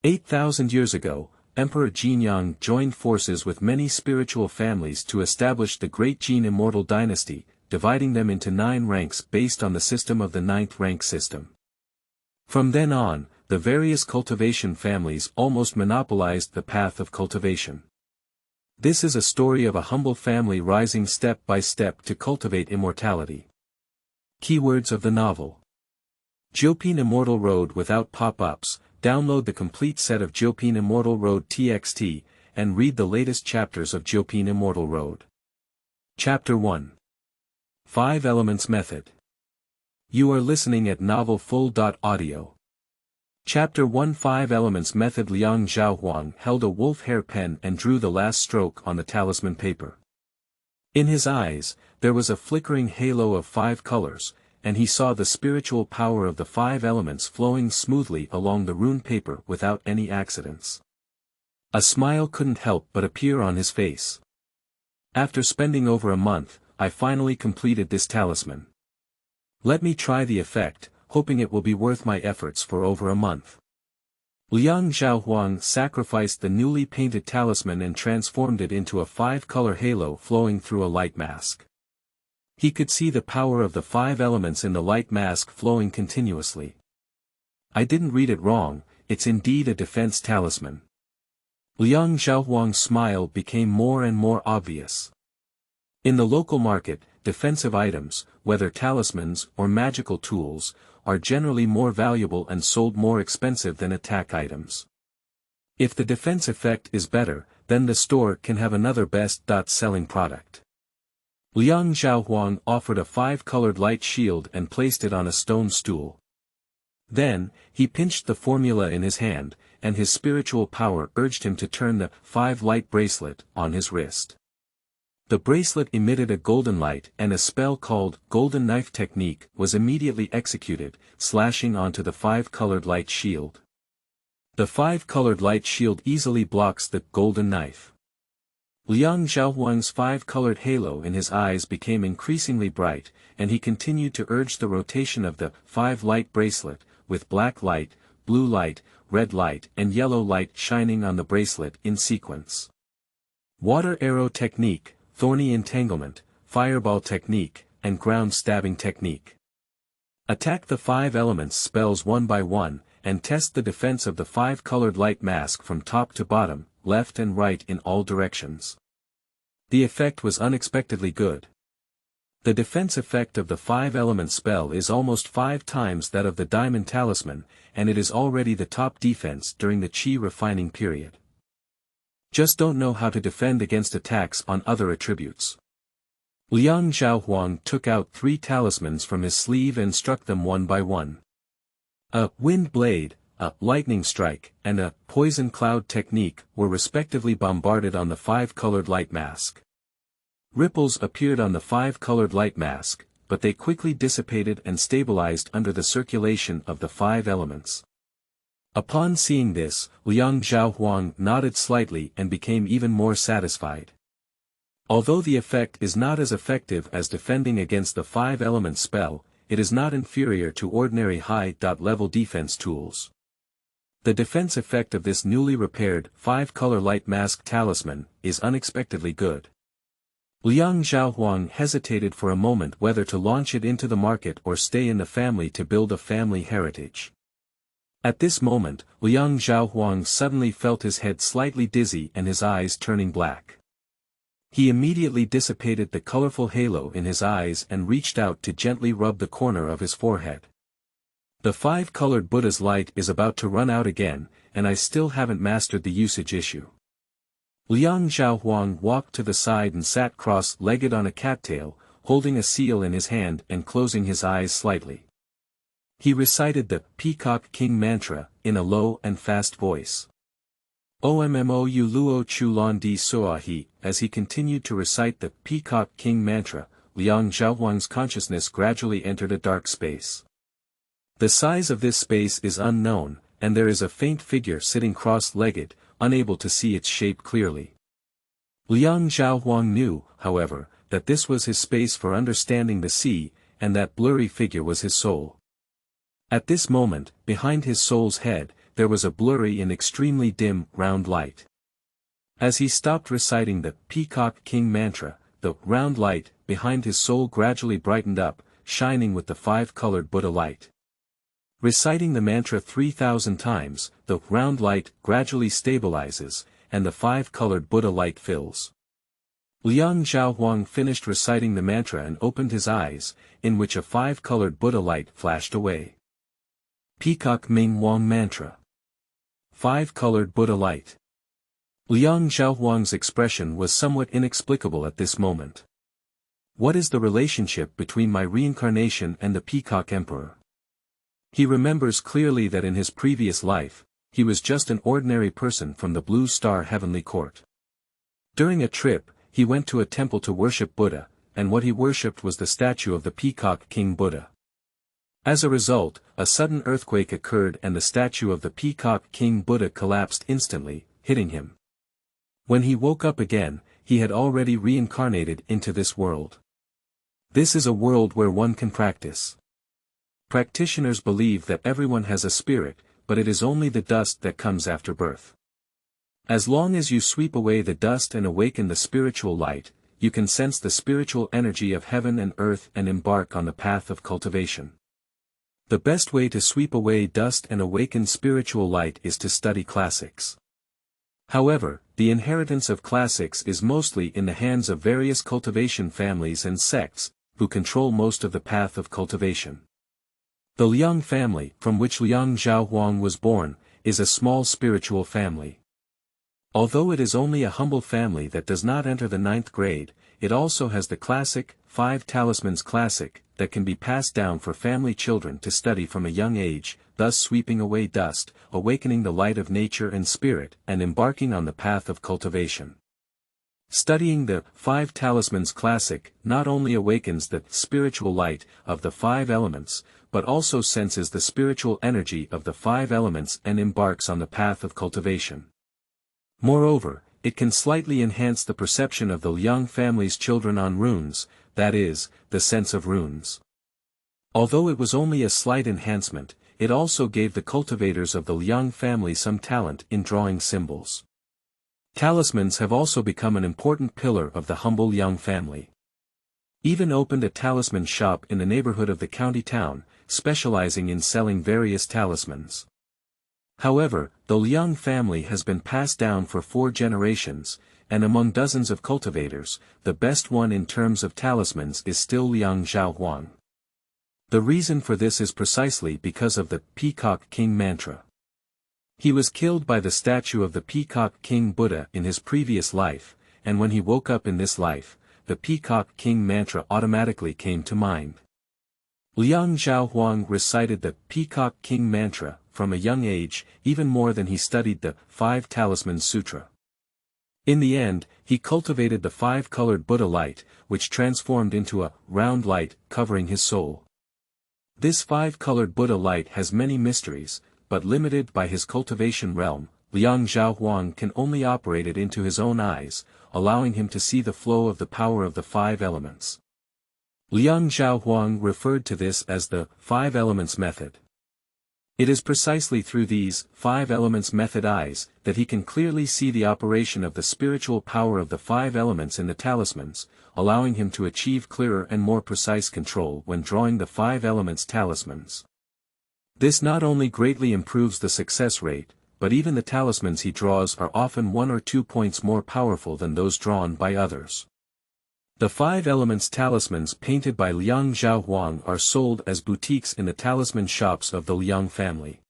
8,000 years ago, Emperor Jinyang joined forces with many spiritual families to establish the Great Jin Immortal Dynasty, dividing them into 9 ranks based on the system of the 9th rank system. From then on, the various cultivation families almost monopolized the path of cultivation. This is a story of a humble family rising step by step to cultivate immortality. Keywords of the novel. Jiupin Immortal Road without pop-ups. Download the complete set of Jiupin Immortal Road TXT, and read the latest chapters of Jiupin Immortal Road. Chapter 1. 5 Elements Method. You are listening at novelfull.audio. Chapter 1 5 Elements Method. Liang Zhaohuang held a wolf hair pen and drew the last stroke on the talisman paper. In his eyes, there was a flickering halo of 5 colors, and he saw the spiritual power of the 5 elements flowing smoothly along the rune paper without any accidents. A smile couldn't help but appear on his face. After spending over a month, I finally completed this talisman. Let me try the effect, hoping it will be worth my efforts for over a month. Liang Zhaohuang sacrificed the newly painted talisman and transformed it into a 5-color halo flowing through a light mask. He could see the power of the 5 elements in the light mask flowing continuously. I didn't read it wrong, it's indeed a defense talisman. Liang Zhaohuang's smile became more and more obvious. In the local market, defensive items, whether talismans or magical tools, are generally more valuable and sold more expensive than attack items. If the defense effect is better, then the store can have another best-selling product. Liang Zhaohuang offered a 5-colored light shield and placed it on a stone stool. Then, he pinched the formula in his hand, and his spiritual power urged him to turn the 5-light bracelet on his wrist. The bracelet emitted a golden light and a spell called Golden Knife Technique was immediately executed, slashing onto the 5-colored light shield. The 5-colored light shield easily blocks the golden knife. Liang Zhaohuang's 5-colored halo in his eyes became increasingly bright, and he continued to urge the rotation of the 5-light bracelet, with black light, blue light, red light and yellow light shining on the bracelet in sequence. Water Arrow Technique, Thorny Entanglement, Fireball Technique, and Ground Stabbing Technique. Attack the 5 elements spells one by one, and test the defense of the 5-colored light mask from top to bottom, left and right in all directions. The effect was unexpectedly good. The defense effect of the 5-element spell is almost 5 times that of the Diamond Talisman, and it is already the top defense during the Qi refining period. Just don't know how to defend against attacks on other attributes. Liang Zhaohuang took out 3 talismans from his sleeve and struck them one by one. A Wind Blade, a Lightning Strike, and a Poison Cloud Technique were respectively bombarded on the 5-colored light mask. Ripples appeared on the 5-colored light mask, but they quickly dissipated and stabilized under the circulation of the 5 elements. Upon seeing this, Liang Zhaohuang nodded slightly and became even more satisfied. Although the effect is not as effective as defending against the 5-element spell, it is not inferior to ordinary high-level defense tools. The defense effect of this newly repaired 5-color light mask talisman is unexpectedly good. Liang Zhaohuang hesitated for a moment whether to launch it into the market or stay in the family to build a family heritage. At this moment, Liang Zhaohuang suddenly felt his head slightly dizzy and his eyes turning black. He immediately dissipated the colorful halo in his eyes and reached out to gently rub the corner of his forehead. The 5-colored Buddha's light is about to run out again, and I still haven't mastered the usage issue. Liang Zhaohuang walked to the side and sat cross-legged on a cattail, holding a seal in his hand and closing his eyes slightly. He recited the Peacock King mantra in a low and fast voice. Ommo luo chulon di soahi. As he continued to recite the Peacock King mantra, Liang Zhaohuang's consciousness gradually entered a dark space. The size of this space is unknown, and there is a faint figure sitting cross-legged, unable to see its shape clearly. Liang Zhaohuang knew, however, that this was his space for understanding the sea, and that blurry figure was his soul. At this moment, behind his soul's head, there was a blurry and extremely dim, round light. As he stopped reciting the Peacock King mantra, the round light behind his soul gradually brightened up, shining with the five-colored Buddha light. Reciting the mantra 3,000 times, the round light gradually stabilizes, and the five-colored Buddha light fills. Liang Zhaohuang finished reciting the mantra and opened his eyes, in which a five-colored Buddha light flashed away. Peacock Ming Wang Mantra. Five-colored Buddha light. Liang Zhaohuang's expression was somewhat inexplicable at this moment. What is the relationship between my reincarnation and the Peacock Emperor? He remembers clearly that in his previous life, he was just an ordinary person from the Blue Star Heavenly Court. During a trip, he went to a temple to worship Buddha, and what he worshipped was the statue of the Peacock King Buddha. As a result, a sudden earthquake occurred and the statue of the Peacock King Buddha collapsed instantly, hitting him. When he woke up again, he had already reincarnated into this world. This is a world where one can practice. Practitioners believe that everyone has a spirit, but it is only the dust that comes after birth. As long as you sweep away the dust and awaken the spiritual light, you can sense the spiritual energy of heaven and earth and embark on the path of cultivation. The best way to sweep away dust and awaken spiritual light is to study classics. However, the inheritance of classics is mostly in the hands of various cultivation families and sects, who control most of the path of cultivation. The Liang family, from which Liang Zhaohuang was born, is a small spiritual family. Although it is only a humble family that does not enter the 9th grade, it also has the classic, 5 talismans classic, that can be passed down for family children to study from a young age, thus sweeping away dust, awakening the light of nature and spirit, and embarking on the path of cultivation. Studying the 5 talismans classic not only awakens the spiritual light of the 5 elements, but also senses the spiritual energy of the 5 elements and embarks on the path of cultivation. Moreover, it can slightly enhance the perception of the Liang family's children on runes, that is, the sense of runes. Although it was only a slight enhancement, it also gave the cultivators of the Liang family some talent in drawing symbols. Talismans have also become an important pillar of the humble Liang family. Even opened a talisman shop in the neighborhood of the county town, specializing in selling various talismans. However, the Liang family has been passed down for 4 generations, and among dozens of cultivators, the best one in terms of talismans is still Liang Zhaohuang. The reason for this is precisely because of the Peacock King mantra. He was killed by the statue of the Peacock King Buddha in his previous life, and when he woke up in this life, the Peacock King mantra automatically came to mind. Liang Zhaohuang recited the Peacock King mantra from a young age, even more than he studied the 5 Talismans Sutra. In the end, he cultivated the 5-colored Buddha light, which transformed into a round light covering his soul. This 5-colored Buddha light has many mysteries, but limited by his cultivation realm, Liang Zhaohuang can only operate it into his own eyes, allowing him to see the flow of the power of the 5 elements. Liang Zhaohuang referred to this as the 5 elements method. It is precisely through these 5 elements method eyes that he can clearly see the operation of the spiritual power of the 5 elements in the talismans, allowing him to achieve clearer and more precise control when drawing the 5 elements talismans. This not only greatly improves the success rate, but even the talismans he draws are often 1 or 2 points more powerful than those drawn by others. The 5 elements talismans painted by Liang Zhaohuang are sold as boutiques in the talisman shops of the Liang family.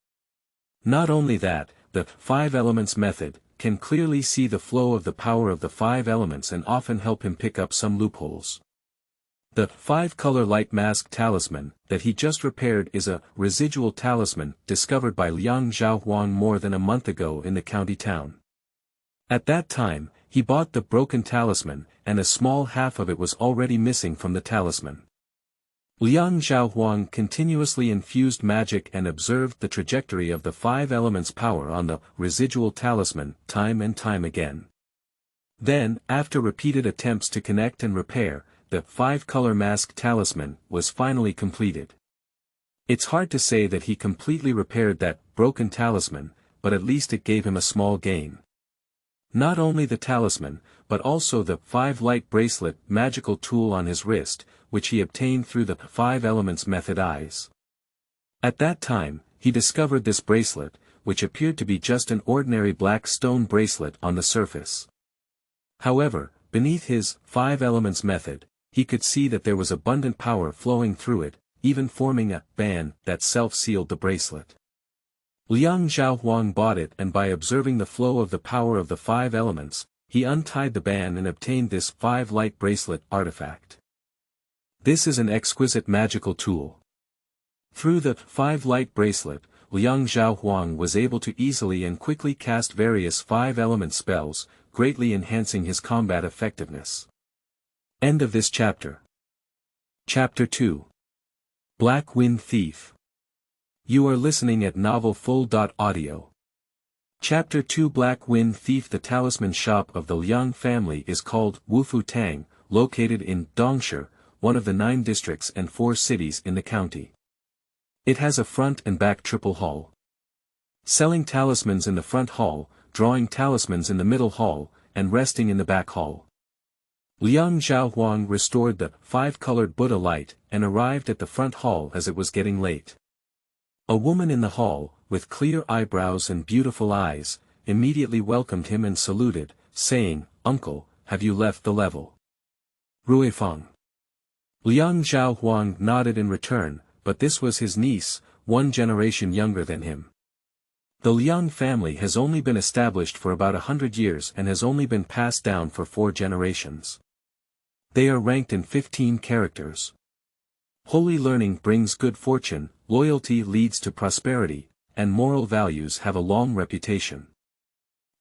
Not only that, the 5 elements method can clearly see the flow of the power of the 5 elements and often help him pick up some loopholes. The 5-color light mask talisman that he just repaired is a residual talisman discovered by Liang Zhaohuang more than a month ago in the county town. At that time, he bought the broken talisman, and a small half of it was already missing from the talisman. Liang Zhaohuang continuously infused magic and observed the trajectory of the 5 elements' power on the residual talisman time and time again. Then, after repeated attempts to connect and repair, the 5-color mask talisman was finally completed. It's hard to say that he completely repaired that broken talisman, but at least it gave him a small gain. Not only the talisman, but also the 5-light bracelet magical tool on his wrist, which he obtained through the 5 elements method eyes. At that time, he discovered this bracelet, which appeared to be just an ordinary black stone bracelet on the surface. However, beneath his 5 elements method, he could see that there was abundant power flowing through it, even forming a band that self-sealed the bracelet. Liang Zhaohuang bought it, and by observing the flow of the power of the 5 elements, he untied the band and obtained this 5-light bracelet artifact. This is an exquisite magical tool. Through the 5-light bracelet, Liang Zhaohuang was able to easily and quickly cast various 5-element spells, greatly enhancing his combat effectiveness. End of this chapter. Chapter 2. Black Wind Thief. You are listening at novelfull.audio. Chapter 2 Black Wind Thief. The talisman shop of the Liang family is called Wufu Tang, located in Dongshi, one of the 9 districts and 4 cities in the county. It has a front and back triple hall. Selling talismans in the front hall, drawing talismans in the middle hall, and resting in the back hall. Liang Zhaohuang restored the 5-colored Buddha light, and arrived at the front hall as it was getting late. A woman in the hall, with clear eyebrows and beautiful eyes, immediately welcomed him and saluted, saying, "Uncle, have you left the level?" Ruifeng. Liang Zhaohuang nodded in return, but this was his niece, 1 generation younger than him. The Liang family has only been established for about 100 years and has only been passed down for 4 generations. They are ranked in 15 characters. Holy learning brings good fortune, loyalty leads to prosperity, and moral values have a long reputation.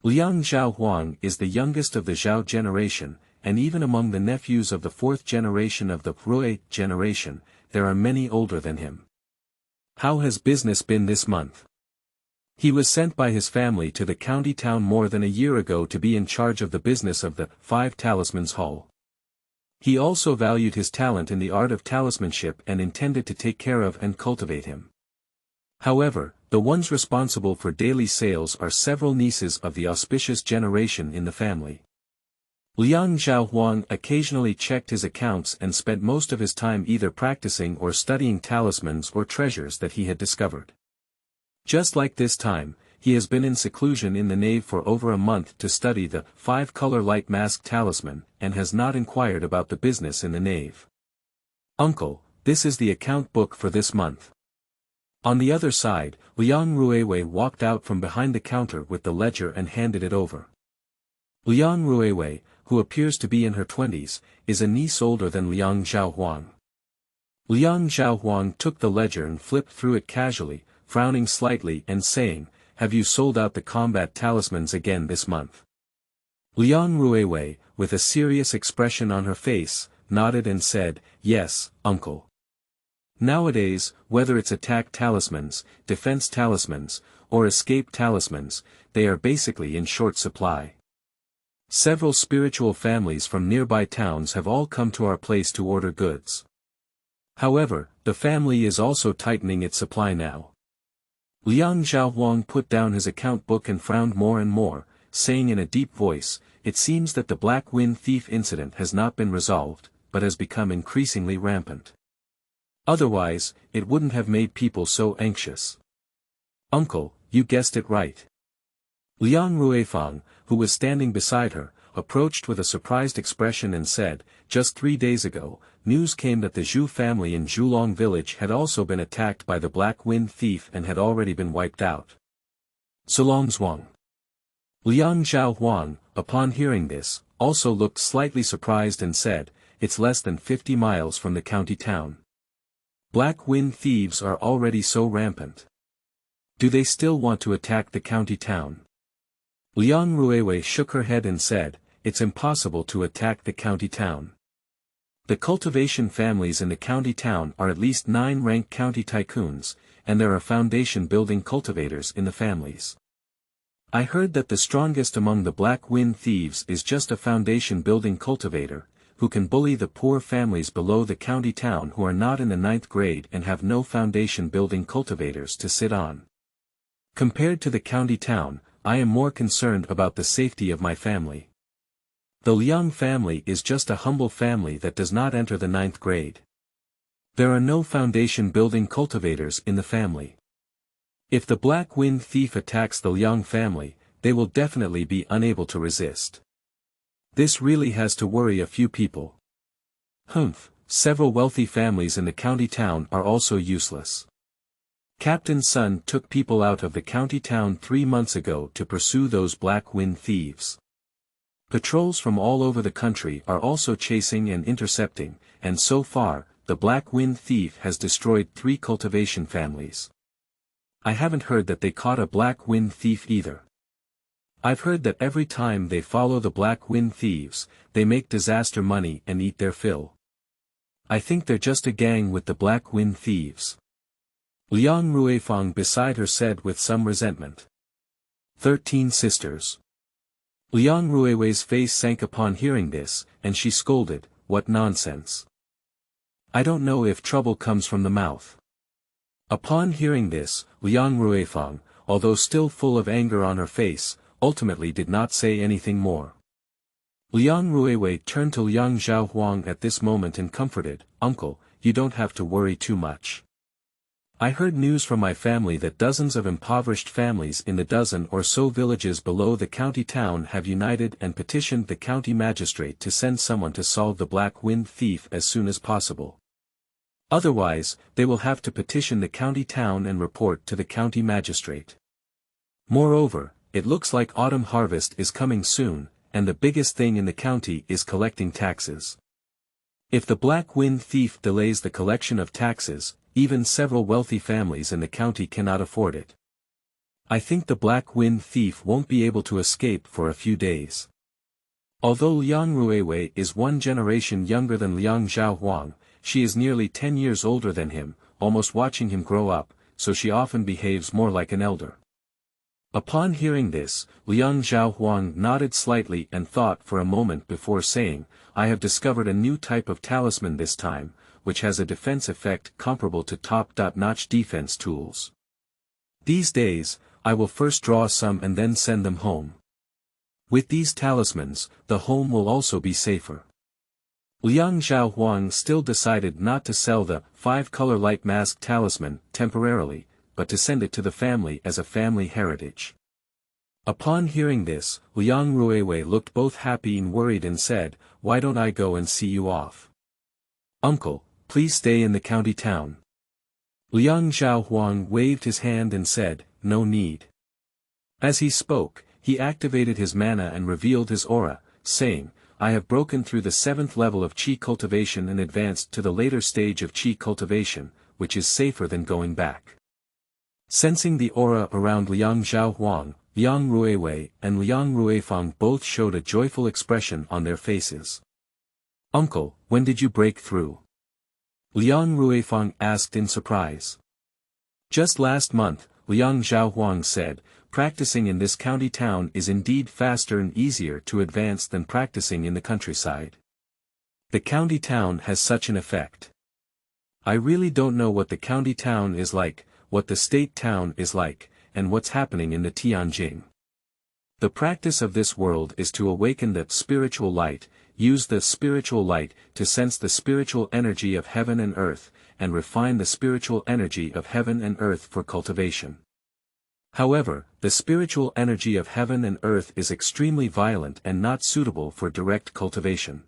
Liang Zhaohuang is the youngest of the Zhao generation, and even among the nephews of the 4th generation of the Rui generation, there are many older than him. How has business been this month? He was sent by his family to the county town more than a year ago to be in charge of the business of the 5 Talismans Hall. He also valued his talent in the art of talismanship and intended to take care of and cultivate him. However, the ones responsible for daily sales are several nieces of the auspicious generation in the family. Liang Zhaohuang occasionally checked his accounts and spent most of his time either practicing or studying talismans or treasures that he had discovered. Just like this time, he has been in seclusion in the nave for over a month to study the 5-color light mask talisman, and has not inquired about the business in the nave. "Uncle, this is the account book for this month." On the other side, Liang Ruiwei walked out from behind the counter with the ledger and handed it over. Liang Ruiwei, who appears to be in her 20s, is a niece older than Liang Zhaohuang. Liang Zhaohuang took the ledger and flipped through it casually, frowning slightly and saying, "Have you sold out the combat talismans again this month?" Liang Ruiwei, with a serious expression on her face, nodded and said, "Yes, uncle." Nowadays, whether it's attack talismans, defense talismans, or escape talismans, they are basically in short supply. Several spiritual families from nearby towns have all come to our place to order goods. However, the family is also tightening its supply now. Liang Zhaohuang put down his account book and frowned more and more, saying in a deep voice, "It seems that the Black Wind Thief incident has not been resolved, but has become increasingly rampant. Otherwise, it wouldn't have made people so anxious." "Uncle, you guessed it right." Liang Ruifeng, who was standing beside her, approached with a surprised expression and said, "Just 3 days ago, news came that the Zhu family in Zhulong village had also been attacked by the Black Wind Thief and had already been wiped out." Zhuangzhuang. Liang Zhaohuang, upon hearing this, also looked slightly surprised and said, "It's less than 50 miles from the county town. Black Wind thieves are already so rampant. Do they still want to attack the county town?" Liang Ruiwei shook her head and said, "It's impossible to attack the county town. The cultivation families in the county town are at least 9 rank county tycoons, and there are foundation-building cultivators in the families. I heard that the strongest among the Black Wind thieves is just a foundation-building cultivator, who can bully the poor families below the county town who are not in the 9th grade and have no foundation-building cultivators to sit on. Compared to the county town, I am more concerned about the safety of my family. The Liang family is just a humble family that does not enter the 9th grade. There are no foundation building cultivators in the family. If the Black Wind Thief attacks the Liang family, they will definitely be unable to resist. This really has to worry a few people. Several wealthy families in the county town are also useless. Captain Sun took people out of the county town 3 months ago to pursue those Black Wind thieves. Patrols from all over the country are also chasing and intercepting, and so far, the Black Wind Thief has destroyed 3 cultivation families. I haven't heard that they caught a Black Wind Thief either. I've heard that every time they follow the Black Wind Thieves, they make disaster money and eat their fill. I think they're just a gang with the Black Wind Thieves. Liang Ruifang beside her said with some resentment. 13 sisters. Liang Ruiwei's face sank upon hearing this, and she scolded, "What nonsense! I don't know if trouble comes from the mouth." Upon hearing this, Liang Ruifang, although still full of anger on her face, ultimately did not say anything more. Liang Ruiwei turned to Liang Zhaohuang at this moment and comforted, "Uncle, you don't have to worry too much. I heard news from my family that dozens of impoverished families in the dozen or so villages below the county town have united and petitioned the county magistrate to send someone to solve the Black Wind Thief as soon as possible. Otherwise, they will have to petition the county town and report to the county magistrate. Moreover, it looks like autumn harvest is coming soon, and the biggest thing in the county is collecting taxes. If the Black Wind Thief delays the collection of taxes, even several wealthy families in the county cannot afford it. I think the Black Wind Thief won't be able to escape for a few days." Although Liang Ruiwei is 1 generation younger than Liang Zhaohuang, she is nearly 10 years older than him, almost watching him grow up, so she often behaves more like an elder. Upon hearing this, Liang Zhaohuang nodded slightly and thought for a moment before saying, "I have discovered a new type of talisman this time, which has a defense effect comparable to top-notch defense tools. These days, I will first draw some and then send them home. With these talismans, the home will also be safer." Liang Zhaohuang still decided not to sell the 5-color light mask talisman temporarily, but to send it to the family as a family heritage. Upon hearing this, Liang Ruiwei looked both happy and worried and said, "Why don't I go and see you off? Uncle, please stay in the county town." Liang Zhaohuang waved his hand and said, "No need." As he spoke, he activated his mana and revealed his aura, saying, "I have broken through the 7th level of Qi cultivation and advanced to the later stage of Qi cultivation, which is safer than going back." Sensing the aura around Liang Zhaohuang, Liang Ruiwei and Liang Ruifang both showed a joyful expression on their faces. "Uncle, when did you break through?" Liang Ruifang asked in surprise. "Just last month," Liang Zhaohuang said, "practicing in this county town is indeed faster and easier to advance than practicing in the countryside. The county town has such an effect. I really don't know what the county town is like, what the state town is like, and what's happening in the Tianjing. The practice of this world is to awaken the spiritual light, use the spiritual light to sense the spiritual energy of heaven and earth, and refine the spiritual energy of heaven and earth for cultivation. However, the spiritual energy of heaven and earth is extremely violent and not suitable for direct cultivation.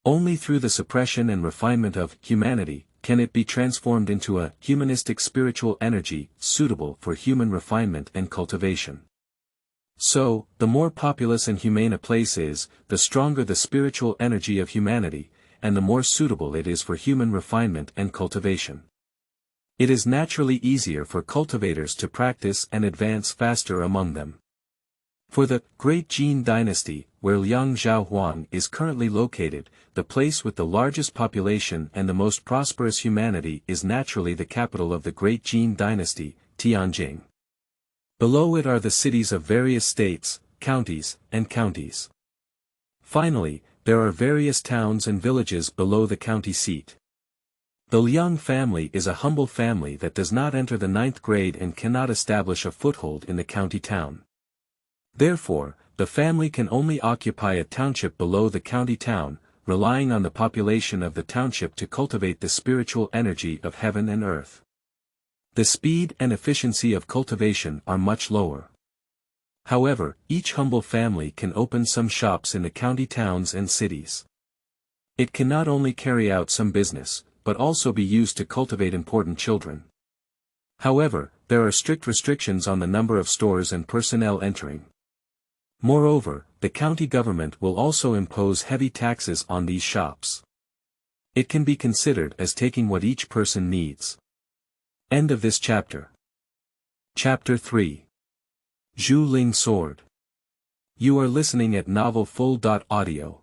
Only through the suppression and refinement of humanity can it be transformed into a humanistic spiritual energy suitable for human refinement and cultivation. So, the more populous and humane a place is, the stronger the spiritual energy of humanity, and the more suitable it is for human refinement and cultivation. It is naturally easier for cultivators to practice and advance faster among them. For the Great Jin Dynasty, where Liang Zhaohuang is currently located, the place with the largest population and the most prosperous humanity is naturally the capital of the Great Jin Dynasty, Tianjing. Below it are the cities of various states, counties, and counties. Finally, there are various towns and villages below the county seat. The Liang family is a humble family that does not enter the 9th grade and cannot establish a foothold in the county town. Therefore, the family can only occupy a township below the county town, relying on the population of the township to cultivate the spiritual energy of heaven and earth. The speed and efficiency of cultivation are much lower. However, each humble family can open some shops in the county towns and cities. It can not only carry out some business, but also be used to cultivate important children. However, there are strict restrictions on the number of stores and personnel entering. Moreover, the county government will also impose heavy taxes on these shops. It can be considered as taking what each person needs. End of this chapter. Chapter 3. Zhu Ling Sword. You are listening at Novel Full.audio.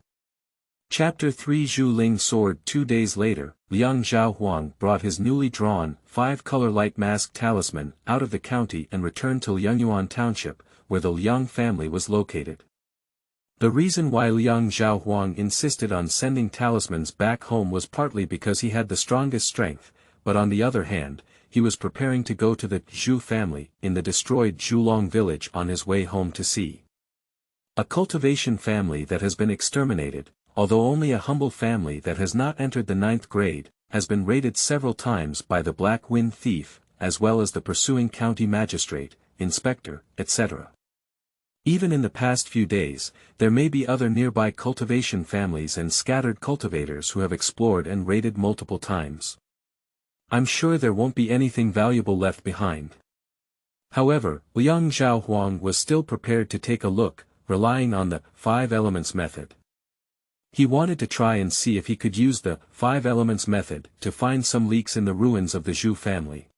Chapter 3 Zhu Ling Sword. 2 days later, Liang Zhaohuang brought his newly drawn, 5-color light mask talisman out of the county and returned to Liangyuan Township, where the Liang family was located. The reason why Liang Zhaohuang insisted on sending talismans back home was partly because he had the strongest strength, but on the other hand, he was preparing to go to the Zhu family in the destroyed Zhulong village on his way home to see a cultivation family that has been exterminated. Although only a humble family that has not entered the 9th grade, has been raided several times by the Black Wind Thief, as well as the pursuing county magistrate, inspector, etc. Even in the past few days, there may be other nearby cultivation families and scattered cultivators who have explored and raided multiple times. I'm sure there won't be anything valuable left behind. However, Liang Zhaohuang was still prepared to take a look, relying on the 5 elements method. He wanted to try and see if he could use the 5 elements method to find some leaks in the ruins of the Zhu family.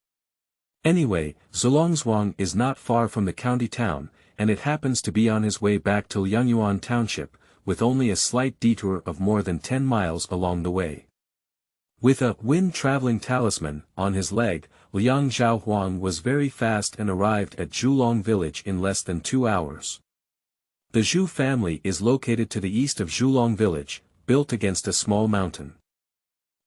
Anyway, Zhuangzhuang is not far from the county town, and it happens to be on his way back to Liangyuan Township, with only a slight detour of more than 10 miles along the way. With a wind-traveling talisman on his leg, Liang Zhaohuang was very fast and arrived at Zhulong village in less than 2 hours. The Zhu family is located to the east of Zhulong village, built against a small mountain.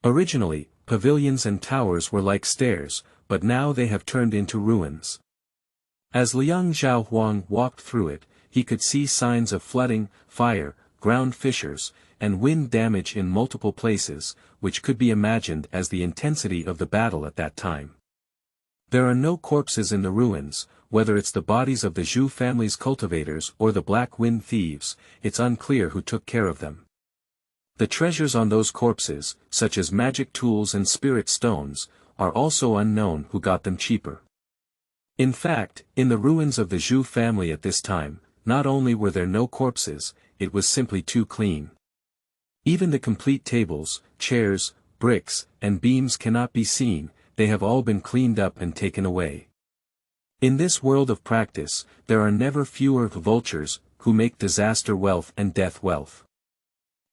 Originally, pavilions and towers were like stairs, but now they have turned into ruins. As Liang Zhaohuang walked through it, he could see signs of flooding, fire, ground fissures, and wind damage in multiple places, which could be imagined as the intensity of the battle at that time. There are no corpses in the ruins. Whether it's the bodies of the Zhu family's cultivators or the Black Wind Thieves, it's unclear who took care of them. The treasures on those corpses, such as magic tools and spirit stones, are also unknown who got them cheaper. In fact, in the ruins of the Zhu family at this time, not only were there no corpses, it was simply too clean. Even the complete tables, chairs, bricks, and beams cannot be seen, they have all been cleaned up and taken away. In this world of practice, there are never fewer vultures, who make disaster wealth and death wealth.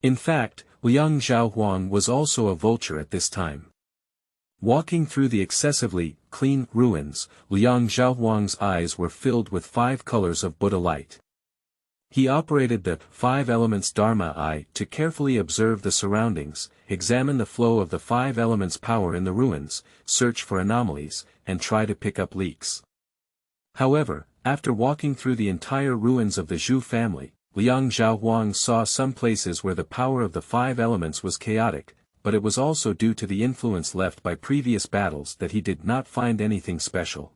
In fact, Liang Zhaohuang was also a vulture at this time. Walking through the excessively clean ruins, Liang Zhaohuang's eyes were filled with 5 colors of Buddha light. He operated the 5 elements Dharma eye to carefully observe the surroundings, examine the flow of the 5 elements power in the ruins, search for anomalies, and try to pick up leaks. However, after walking through the entire ruins of the Zhu family, Liang Zhaohuang saw some places where the power of the 5 elements was chaotic, but it was also due to the influence left by previous battles that he did not find anything special.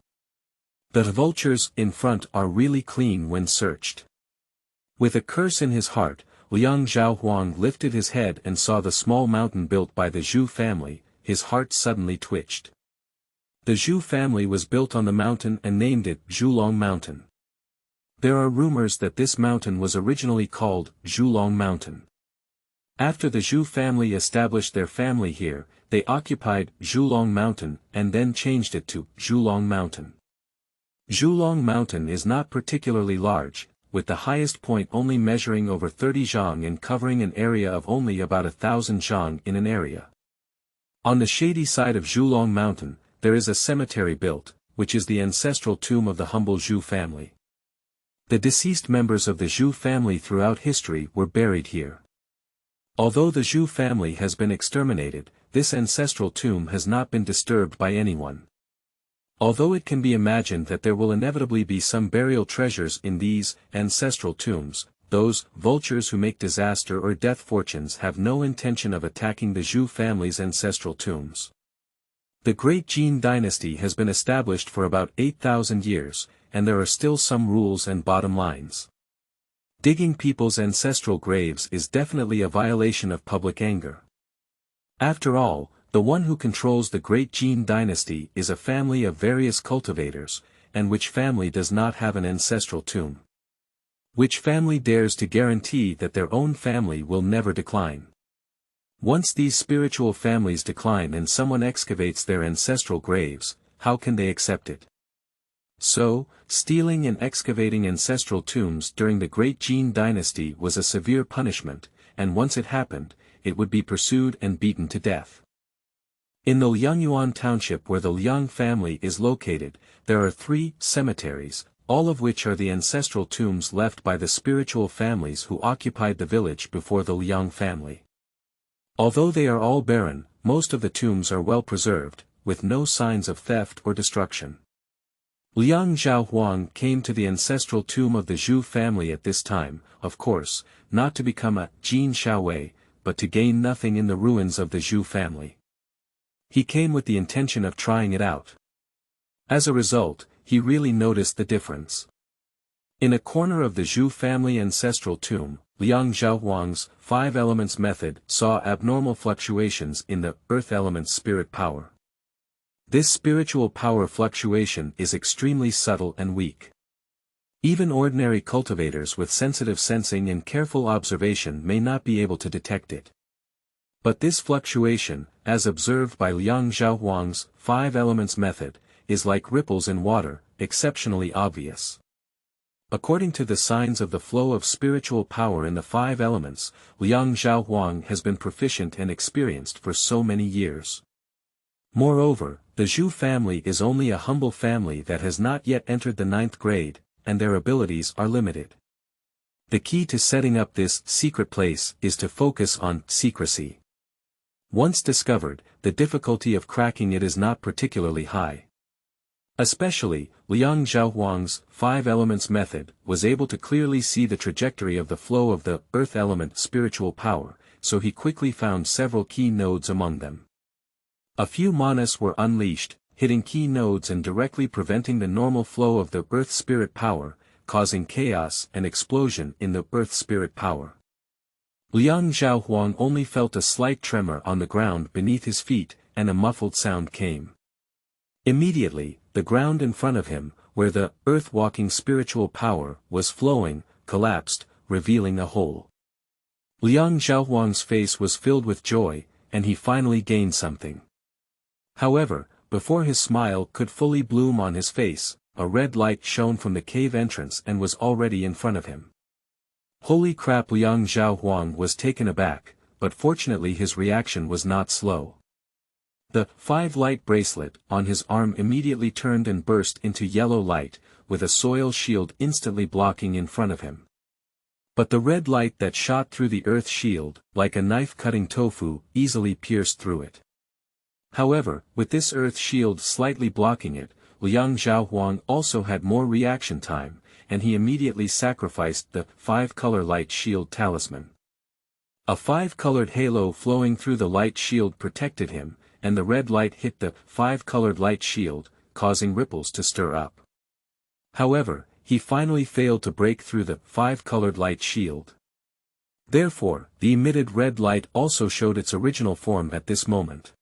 The vultures in front are really clean when searched. With a curse in his heart, Liang Zhaohuang lifted his head and saw the small mountain built by the Zhu family. His heart suddenly twitched. The Zhu family was built on the mountain and named it Zhulong Mountain. There are rumors that this mountain was originally called Zhulong Mountain. After the Zhu family established their family here, they occupied Zhulong Mountain and then changed it to Zhulong Mountain. Zhulong Mountain is not particularly large, with the highest point only measuring over 30 zhang and covering an area of only about 1,000 zhang in an area. On the shady side of Zhulong Mountain, there is a cemetery built, which is the ancestral tomb of the humble Zhu family. The deceased members of the Zhu family throughout history were buried here. Although the Zhu family has been exterminated, this ancestral tomb has not been disturbed by anyone. Although it can be imagined that there will inevitably be some burial treasures in these ancestral tombs, those vultures who make disaster or death fortunes have no intention of attacking the Zhu family's ancestral tombs. The Great Jin Dynasty has been established for about 8,000 years, and there are still some rules and bottom lines. Digging people's ancestral graves is definitely a violation of public anger. After all, the one who controls the Great Jin Dynasty is a family of various cultivators, and which family does not have an ancestral tomb? Which family dares to guarantee that their own family will never decline? Once these spiritual families decline and someone excavates their ancestral graves, how can they accept it? So, stealing and excavating ancestral tombs during the Great Jin Dynasty was a severe punishment, and once it happened, it would be pursued and beaten to death. In the Liangyuan township where the Liang family is located, there are 3 cemeteries, all of which are the ancestral tombs left by the spiritual families who occupied the village before the Liang family. Although they are all barren, most of the tombs are well preserved, with no signs of theft or destruction. Liang Zhaohuang came to the ancestral tomb of the Zhu family at this time, of course, not to become a Jin Shaowei, but to gain nothing in the ruins of the Zhu family. He came with the intention of trying it out. As a result, he really noticed the difference. In a corner of the Zhu family ancestral tomb, Liang Zhaohuang's 5 elements method saw abnormal fluctuations in the earth element's spirit power. This spiritual power fluctuation is extremely subtle and weak. Even ordinary cultivators with sensitive sensing and careful observation may not be able to detect it. But this fluctuation, as observed by Liang Zhaohuang's 5 elements method, is like ripples in water, exceptionally obvious. According to the signs of the flow of spiritual power in the 5 elements, Liang Zhaohuang has been proficient and experienced for so many years. Moreover, the Zhu family is only a humble family that has not yet entered the 9th grade, and their abilities are limited. The key to setting up this secret place is to focus on secrecy. Once discovered, the difficulty of cracking it is not particularly high. Especially, Liang Zhaohuang's 5 elements method was able to clearly see the trajectory of the flow of the earth element spiritual power, so he quickly found several key nodes among them. A few manas were unleashed, hitting key nodes and directly preventing the normal flow of the earth spirit power, causing chaos and explosion in the earth spirit power. Liang Zhaohuang only felt a slight tremor on the ground beneath his feet, and a muffled sound came. Immediately, the ground in front of him, where the earth-walking spiritual power was flowing, collapsed, revealing a hole. Liang Zhaohuang's face was filled with joy, and he finally gained something. However, before his smile could fully bloom on his face, a red light shone from the cave entrance and was already in front of him. Holy crap! Liang Zhaohuang was taken aback, but fortunately his reaction was not slow. The 5 light bracelet on his arm immediately turned and burst into yellow light, with a soil shield instantly blocking in front of him. But the red light that shot through the earth shield, like a knife cutting tofu, easily pierced through it. However, with this earth shield slightly blocking it, Liang Zhaohuang also had more reaction time, and he immediately sacrificed the 5-color light shield talisman. A 5-colored halo flowing through the light shield protected him, and the red light hit the 5-colored light shield, causing ripples to stir up. However, he finally failed to break through the 5-colored light shield. Therefore, the emitted red light also showed its original form at this moment.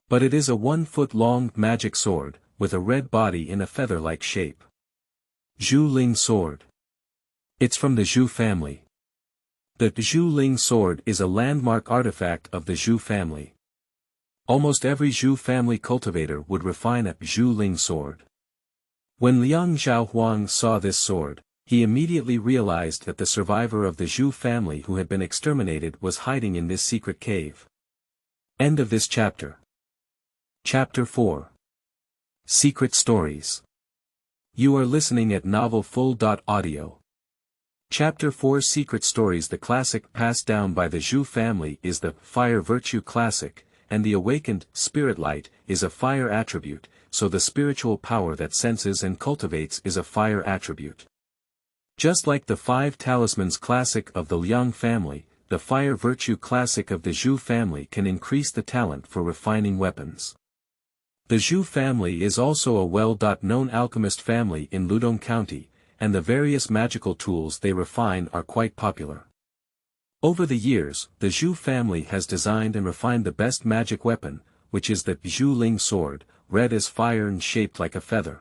But it is a 1-foot-long magic sword, with a red body in a feather-like shape. Zhu Ling sword. It's from the Zhu family. The Zhu Ling sword is a landmark artifact of the Zhu family. Almost every Zhu family cultivator would refine a Zhu Ling sword. When Liang Zhaohuang saw this sword, he immediately realized that the survivor of the Zhu family who had been exterminated was hiding in this secret cave. End of this chapter. Chapter 4. Secret Stories. You are listening at novelfull.audio. Chapter 4 Secret Stories. The classic passed down by the Zhu family is the Fire Virtue Classic, and the awakened Spirit Light is a fire attribute, so the spiritual power that senses and cultivates is a fire attribute. Just like the 5 Talismans Classic of the Liang family, the Fire Virtue Classic of the Zhu family can increase the talent for refining weapons. The Zhu family is also a well-known alchemist family in Ludong County, and the various magical tools they refine are quite popular. Over the years, the Zhu family has designed and refined the best magic weapon, which is the Zhu Ling sword, red as fire and shaped like a feather.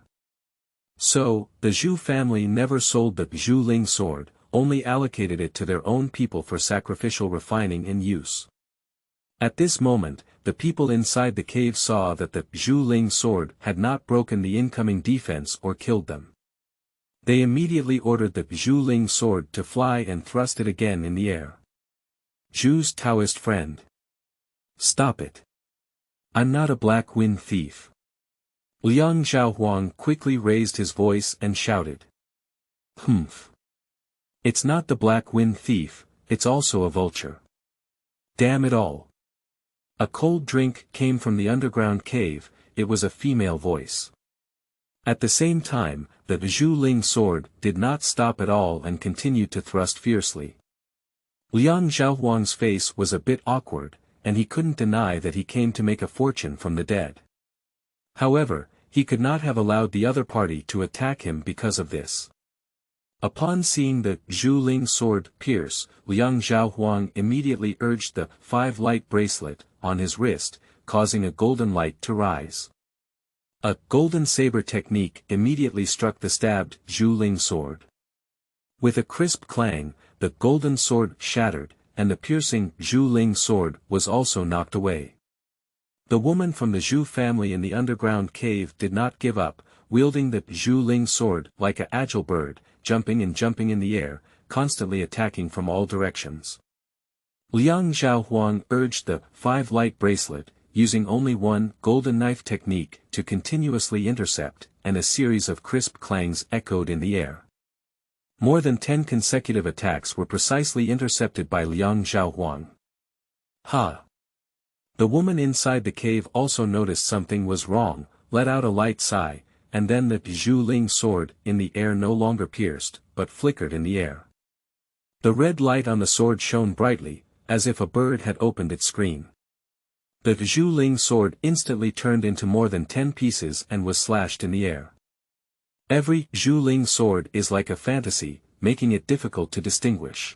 So, the Zhu family never sold the Zhu Ling sword, only allocated it to their own people for sacrificial refining and use. At this moment, the people inside the cave saw that the Zhu Ling sword had not broken the incoming defense or killed them. They immediately ordered the Zhu Ling sword to fly and thrust it again in the air. Zhu's Taoist friend. Stop it. I'm not a black wind thief. Liang Zhaohuang quickly raised his voice and shouted. Humph. It's not the black wind thief, it's also a vulture. Damn it all. A cold drink came from the underground cave, it was a female voice. At the same time, the Zhu Ling sword did not stop at all and continued to thrust fiercely. Liang Zhaohuang's face was a bit awkward, and he couldn't deny that he came to make a fortune from the dead. However, he could not have allowed the other party to attack him because of this. Upon seeing the Zhu Ling sword pierce, Liang Zhaohuang immediately urged the 5-light bracelet on his wrist, causing a golden light to rise. A golden saber technique immediately struck the stabbed Zhu Ling sword. With a crisp clang, the golden sword shattered, and the piercing Zhu Ling sword was also knocked away. The woman from the Zhu family in the underground cave did not give up, wielding the Zhu Ling sword like an agile bird, jumping in the air, constantly attacking from all directions. Liang Zhaohuang urged the 5-light bracelet, using only one golden knife technique to continuously intercept, and a series of crisp clangs echoed in the air. More than 10 consecutive attacks were precisely intercepted by Liang Zhaohuang. Ha! The woman inside the cave also noticed something was wrong, let out a light sigh, and then the Zhu Ling sword in the air no longer pierced, but flickered in the air. The red light on the sword shone brightly, as if a bird had opened its screen. The Zhu Ling sword instantly turned into more than 10 pieces and was slashed in the air. Every Zhu Ling sword is like a fantasy, making it difficult to distinguish.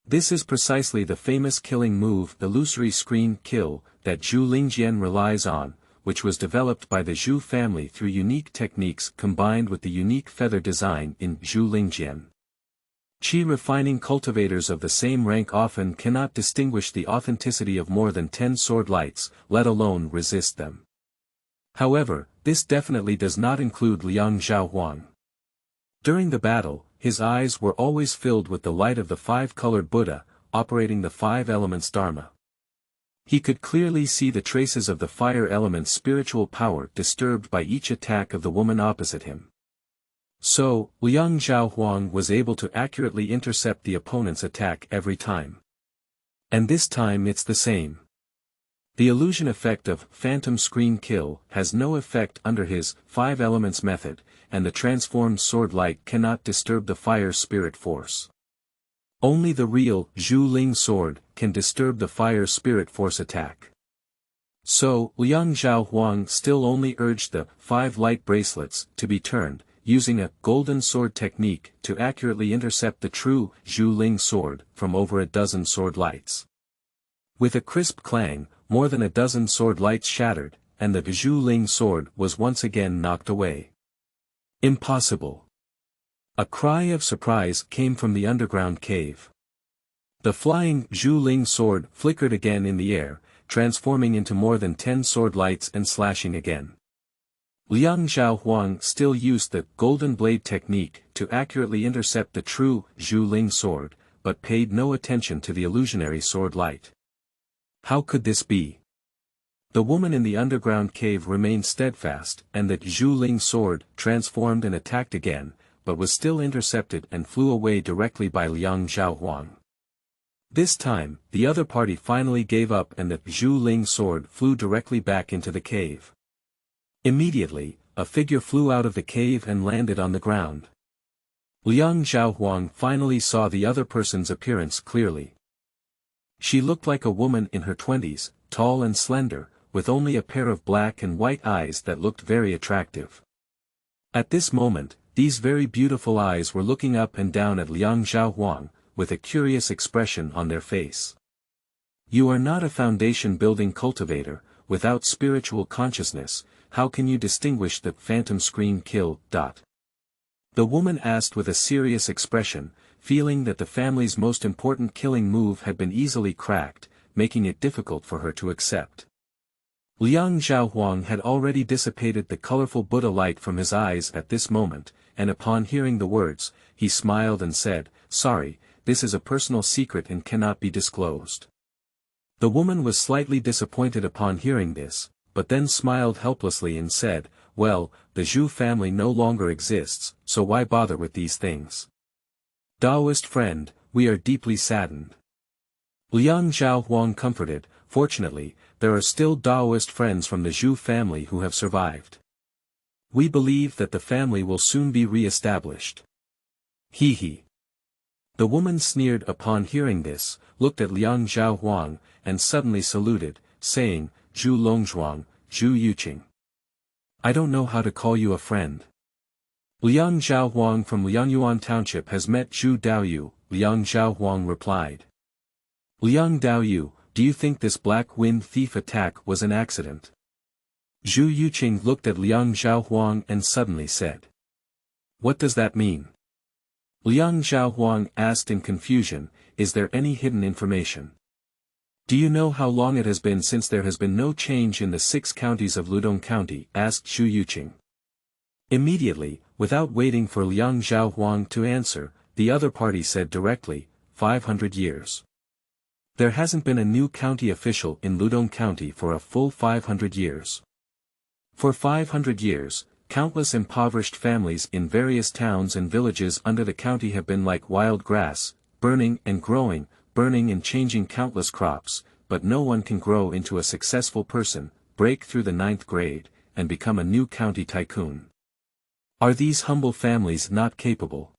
This is precisely the famous killing move, illusory screen kill, that Zhu Lingjian relies on, which was developed by the Zhu family through unique techniques combined with the unique feather design in Zhu Lingjian. Qi refining cultivators of the same rank often cannot distinguish the authenticity of more than 10 sword lights, let alone resist them. However, this definitely does not include Liang Zhaohuang. During the battle, his eyes were always filled with the light of the 5-colored Buddha, operating the 5 elements Dharma. He could clearly see the traces of the fire element's spiritual power disturbed by each attack of the woman opposite him. So, Liang Zhaohuang was able to accurately intercept the opponent's attack every time. And this time it's the same. The illusion effect of phantom screen kill has no effect under his 5 elements method, and the transformed sword light cannot disturb the fire spirit force. Only the real Zhu Ling sword can disturb the fire spirit force attack. So, Liang Zhaohuang still only urged the 5 light bracelets to be turned, using a golden sword technique to accurately intercept the true Zhu Ling sword from over a dozen sword lights. With a crisp clang, more than a dozen sword lights shattered, and the Zhu Ling sword was once again knocked away. Impossible! A cry of surprise came from the underground cave. The flying Zhu Ling sword flickered again in the air, transforming into more than 10 sword lights and slashing again. Liang Zhaohuang still used the golden blade technique to accurately intercept the true Zhu Ling sword, but paid no attention to the illusionary sword light. How could this be? The woman in the underground cave remained steadfast, and the Zhu Ling sword transformed and attacked again, but was still intercepted and flew away directly by Liang Zhaohuang. This time, the other party finally gave up and the Zhu Ling sword flew directly back into the cave. Immediately, a figure flew out of the cave and landed on the ground. Liang Zhaohuang finally saw the other person's appearance clearly. She looked like a woman in her 20s, tall and slender, with only a pair of black and white eyes that looked very attractive. At this moment, these very beautiful eyes were looking up and down at Liang Zhaohuang, with a curious expression on their face. You are not a foundation-building cultivator, without spiritual consciousness, how can you distinguish the phantom screen kill? The woman asked with a serious expression, feeling that the family's most important killing move had been easily cracked, making it difficult for her to accept. Liang Zhaohuang had already dissipated the colorful Buddha light from his eyes at this moment, and upon hearing the words, he smiled and said, "Sorry, this is a personal secret and cannot be disclosed." The woman was slightly disappointed upon hearing this, but then smiled helplessly and said, "Well, the Zhu family no longer exists, so why bother with these things? Taoist friend, we are deeply saddened." Liang Zhaohuang comforted, "Fortunately, there are still Taoist friends from the Zhu family who have survived. We believe that the family will soon be re-established." He he. The woman sneered upon hearing this, looked at Liang Zhaohuang, and suddenly saluted, saying, "Zhu Longzhuang, Zhu Yuqing. I don't know how to call you a friend." Liang Zhaohuang from Liangyuan Township has met Zhu Daoyu, Liang Zhaohuang replied. "Liang Daoyu, do you think this black wind thief attack was an accident?" Zhu Yuqing looked at Liang Zhaohuang and suddenly said. "What does that mean?" Liang Zhaohuang asked in confusion, "Is there any hidden information? Do you know how long it has been since there has been no change in the 6 counties of Ludong County?" asked Zhu Yuqing. Immediately, without waiting for Liang Zhaohuang to answer, the other party said directly, 500 years. There hasn't been a new county official in Ludong County for a full 500 years. For 500 years, countless impoverished families in various towns and villages under the county have been like wild grass, burning and growing, burning and changing countless crops, but no one can grow into a successful person, break through the 9th grade, and become a new county tycoon. Are these humble families not capable?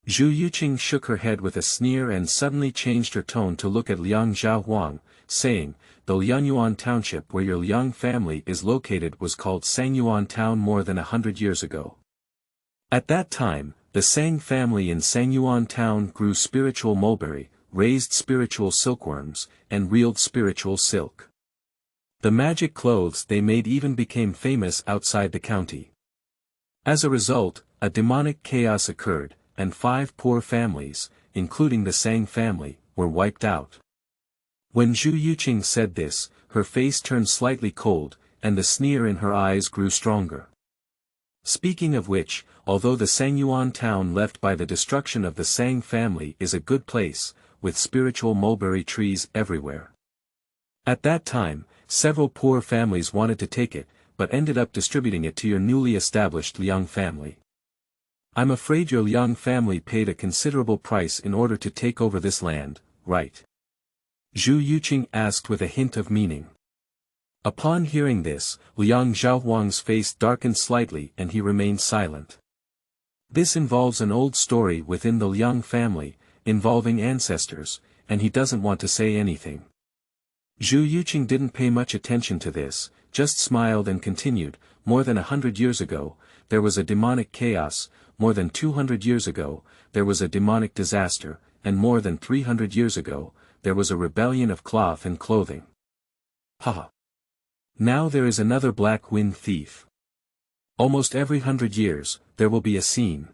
Zhu Yuqing shook her head with a sneer and suddenly changed her tone to look at Liang Zhaohuang, saying, "The Lianyuan township where your Liang family is located was called Sangyuan town more than 100 years ago. At that time, the Sang family in Sangyuan town grew spiritual mulberry, raised spiritual silkworms, and reeled spiritual silk. The magic clothes they made even became famous outside the county. As a result, a demonic chaos occurred, and 5 poor families, including the Sang family, were wiped out." When Zhu Yuqing said this, her face turned slightly cold, and the sneer in her eyes grew stronger. Speaking of which, although the Sangyuan town left by the destruction of the Sang family is a good place, with spiritual mulberry trees everywhere. At that time, several poor families wanted to take it, but ended up distributing it to your newly established Liang family. I'm afraid your Liang family paid a considerable price in order to take over this land, right? Zhu Yuqing asked with a hint of meaning. Upon hearing this, Liang Zhaohuang's face darkened slightly and he remained silent. This involves an old story within the Liang family, involving ancestors, and he doesn't want to say anything. Zhu Yuqing didn't pay much attention to this, just smiled and continued, "More than 100 years ago, there was a demonic chaos, more than 200 years ago, there was a demonic disaster, and more than 300 years ago, there was a rebellion of cloth and clothing. Haha. Now there is another black wind thief. Almost every 100 years, there will be a scene.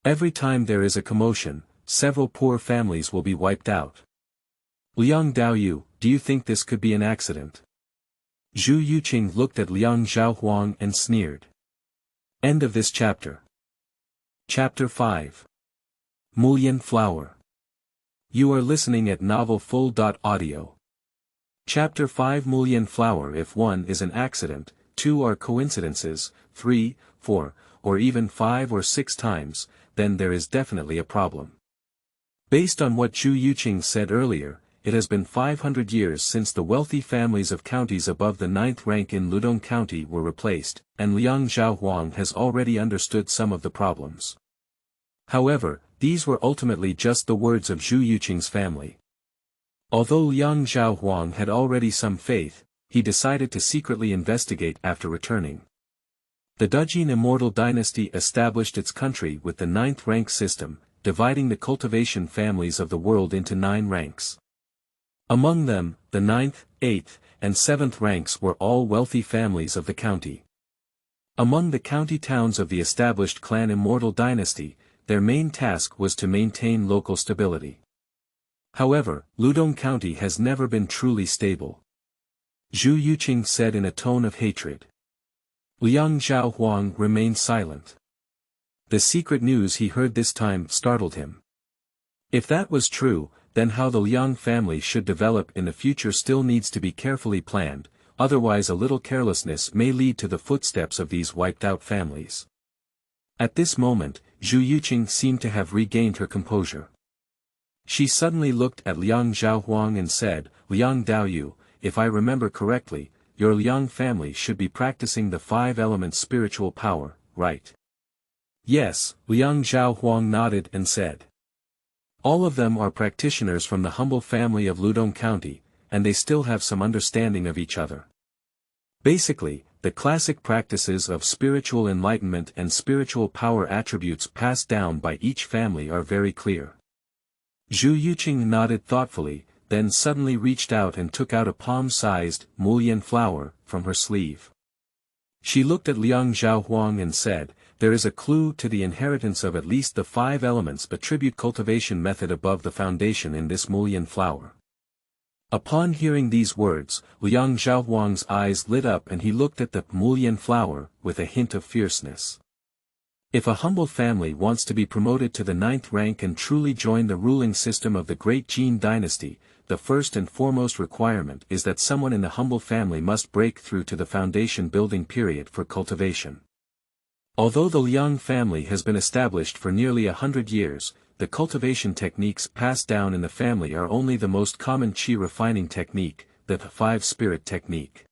Every time there is a commotion, several poor families will be wiped out. Liang Daoyu, do you think this could be an accident?" Zhu Yuqing looked at Liang Zhaohuang and sneered. End of this chapter. Chapter 5. Mulian Flower. You are listening at novelfull.audio. Chapter 5 Mulian Flower. If 1 is an accident, 2 are coincidences, 3, 4, or even 5 or 6 times, then there is definitely a problem. Based on what Zhu Yuqing said earlier, it has been 500 years since the wealthy families of counties above the 9th rank in Ludong County were replaced, and Liang Xiaohuang has already understood some of the problems. However, these were ultimately just the words of Zhu Yuqing's family. Although Liang Xiaohuang had already some faith, he decided to secretly investigate after returning. The Jin Immortal Dynasty established its country with the 9th rank system, dividing the cultivation families of the world into 9 ranks. Among them, the 9th, 8th, and 7th ranks were all wealthy families of the county. Among the county towns of the established clan Immortal Dynasty, their main task was to maintain local stability. However, Ludong County has never been truly stable. Zhu Yuqing said in a tone of hatred. Liang Xiaohuang remained silent. The secret news he heard this time startled him. If that was true, then how the Liang family should develop in the future still needs to be carefully planned, otherwise a little carelessness may lead to the footsteps of these wiped-out families. At this moment, Zhu Yuqing seemed to have regained her composure. She suddenly looked at Liang Xiaohuang and said, Liang Daoyu, if I remember correctly, your Liang family should be practicing the 5 elements spiritual power, right? Yes, Liang Xiaohuang nodded and said. All of them are practitioners from the humble family of Ludong County, and they still have some understanding of each other. Basically, the classic practices of spiritual enlightenment and spiritual power attributes passed down by each family are very clear. Zhu Yuqing nodded thoughtfully, then suddenly reached out and took out a palm-sized, Mulian flower, from her sleeve. She looked at Liang Xiaohuang and said, there is a clue to the inheritance of at least the 5 elements attribute cultivation method above the foundation in this Mulian flower. Upon hearing these words, Liang Xiaohuang's eyes lit up and he looked at the Mulian flower with a hint of fierceness. If a humble family wants to be promoted to the 9th rank and truly join the ruling system of the Great Jin Dynasty, the first and foremost requirement is that someone in the humble family must break through to the foundation building period for cultivation. Although the Liang family has been established for nearly 100 years, the cultivation techniques passed down in the family are only the most common qi refining technique, the 5-spirit technique.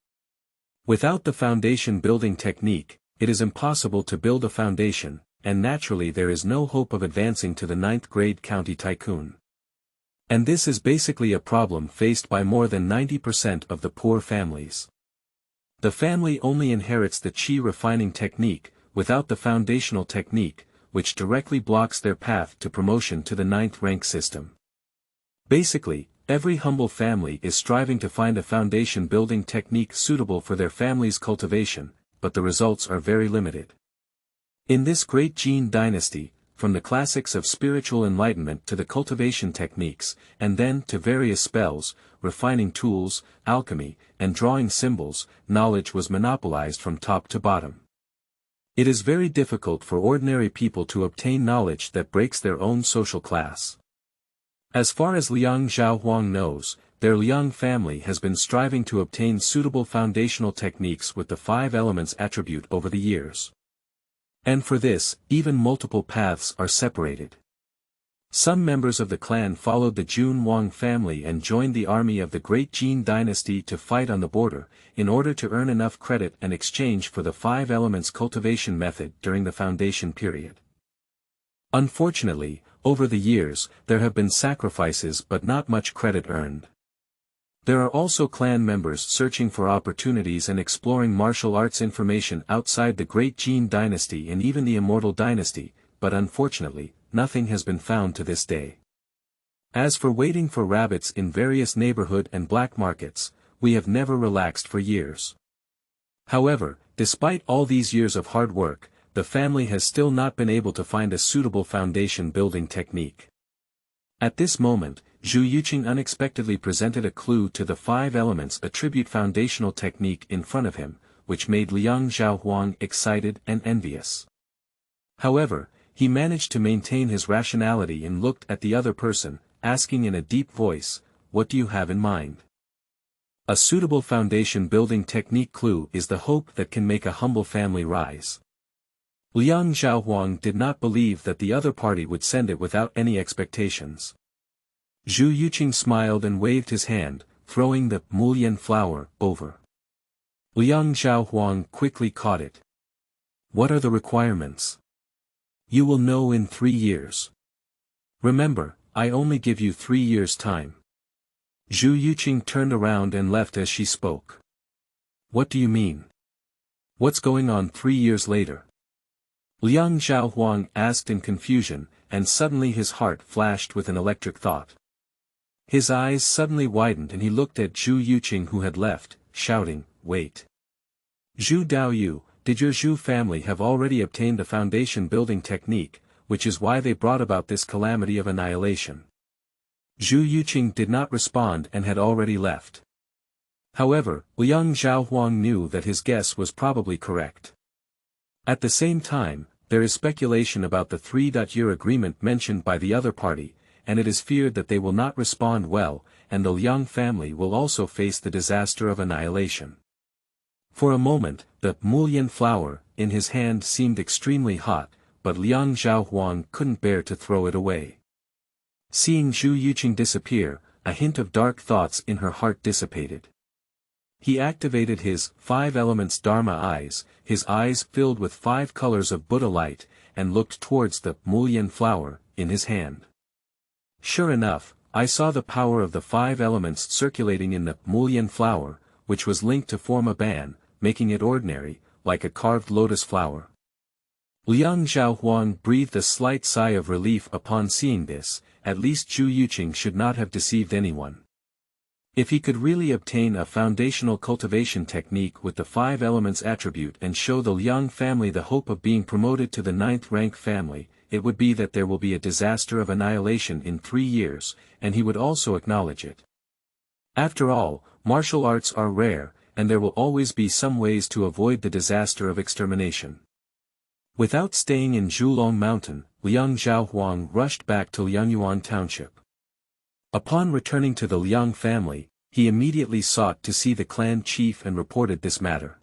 Without the foundation building technique, it is impossible to build a foundation, and naturally there is no hope of advancing to the 9th grade county tycoon. And this is basically a problem faced by more than 90% of the poor families. The family only inherits the qi refining technique, without the foundational technique, which directly blocks their path to promotion to the 9th rank system. Basically, every humble family is striving to find a foundation building technique suitable for their family's cultivation, but the results are very limited. In this Great Jin Dynasty, from the classics of spiritual enlightenment to the cultivation techniques, and then to various spells, refining tools, alchemy, and drawing symbols, knowledge was monopolized from top to bottom. It is very difficult for ordinary people to obtain knowledge that breaks their own social class. As far as Liang Xiaohuang knows, their Liang family has been striving to obtain suitable foundational techniques with the 5 elements attribute over the years. And for this, even multiple paths are separated. Some members of the clan followed the Junwang family and joined the army of the Great Jin Dynasty to fight on the border, in order to earn enough credit and exchange for the 5 elements cultivation method during the foundation period. Unfortunately, over the years, there have been sacrifices but not much credit earned. There are also clan members searching for opportunities and exploring martial arts information outside the Great Jin Dynasty and even the Immortal Dynasty, but unfortunately, nothing has been found to this day. As for waiting for rabbits in various neighborhood and black markets, we have never relaxed for years. However, despite all these years of hard work, the family has still not been able to find a suitable foundation building technique. At this moment, Zhu Yuqing unexpectedly presented a clue to the 5 elements attribute foundational technique in front of him, which made Liang Xiaohuang excited and envious. However, he managed to maintain his rationality and looked at the other person, asking in a deep voice, "What do you have in mind?" A suitable foundation building technique clue is the hope that can make a humble family rise. Liang Xiaohuang did not believe that the other party would send it without any expectations. Zhu Yuqing smiled and waved his hand, throwing the Mulian flower over. Liang Xiaohuang quickly caught it. What are the requirements? You will know in 3 years. Remember, I only give you 3 years' time. Zhu Yuqing turned around and left as she spoke. What do you mean? What's going on 3 years later? Liang Xiaohuang asked in confusion, and suddenly his heart flashed with an electric thought. His eyes suddenly widened and he looked at Zhu Yuqing who had left, shouting, "Wait! Zhu Daoyu, did your Zhu family have already obtained a foundation building technique, which is why they brought about this calamity of annihilation?" Zhu Yuqing did not respond and had already left. However, Liang Xiaohuang knew that his guess was probably correct. At the same time, there is speculation about the 3-year agreement mentioned by the other party, and it is feared that they will not respond well, and the Liang family will also face the disaster of annihilation. For a moment, the Mulian flower in his hand seemed extremely hot, but Liang Xiaohuang couldn't bear to throw it away. Seeing Zhu Yuqing disappear, a hint of dark thoughts in her heart dissipated. He activated his 5 elements Dharma eyes, his eyes filled with 5 colors of Buddha light, and looked towards the Mulian flower in his hand. Sure enough, I saw the power of the 5 elements circulating in the Mulian flower, which was linked to form a band, making it ordinary, like a carved lotus flower. Liang Xiaohuang breathed a slight sigh of relief upon seeing this. At least Zhu Yuqing should not have deceived anyone. If he could really obtain a foundational cultivation technique with the 5 elements attribute and show the Liang family the hope of being promoted to the 9th rank family, it would be that there will be a disaster of annihilation in 3 years, and he would also acknowledge it. After all, martial arts are rare, and there will always be some ways to avoid the disaster of extermination. Without staying in Zhulong Mountain, Liang Xiaohuang rushed back to Liangyuan Township. Upon returning to the Liang family, he immediately sought to see the clan chief and reported this matter.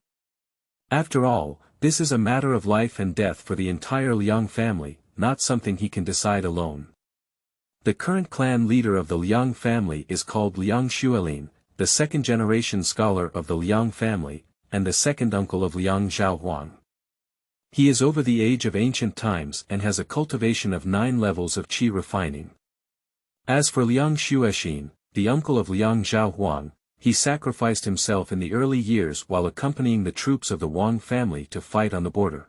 After all, this is a matter of life and death for the entire Liang family, not something he can decide alone. The current clan leader of the Liang family is called Liang Xuelin, the 2nd-generation scholar of the Liang family, and the 2nd uncle of Liang Xiaohuang. He is over the age of ancient times and has a cultivation of 9 levels of qi refining. As for Liang Xuexin, the uncle of Liang Xiaohuang, he sacrificed himself in the early years while accompanying the troops of the Wang family to fight on the border.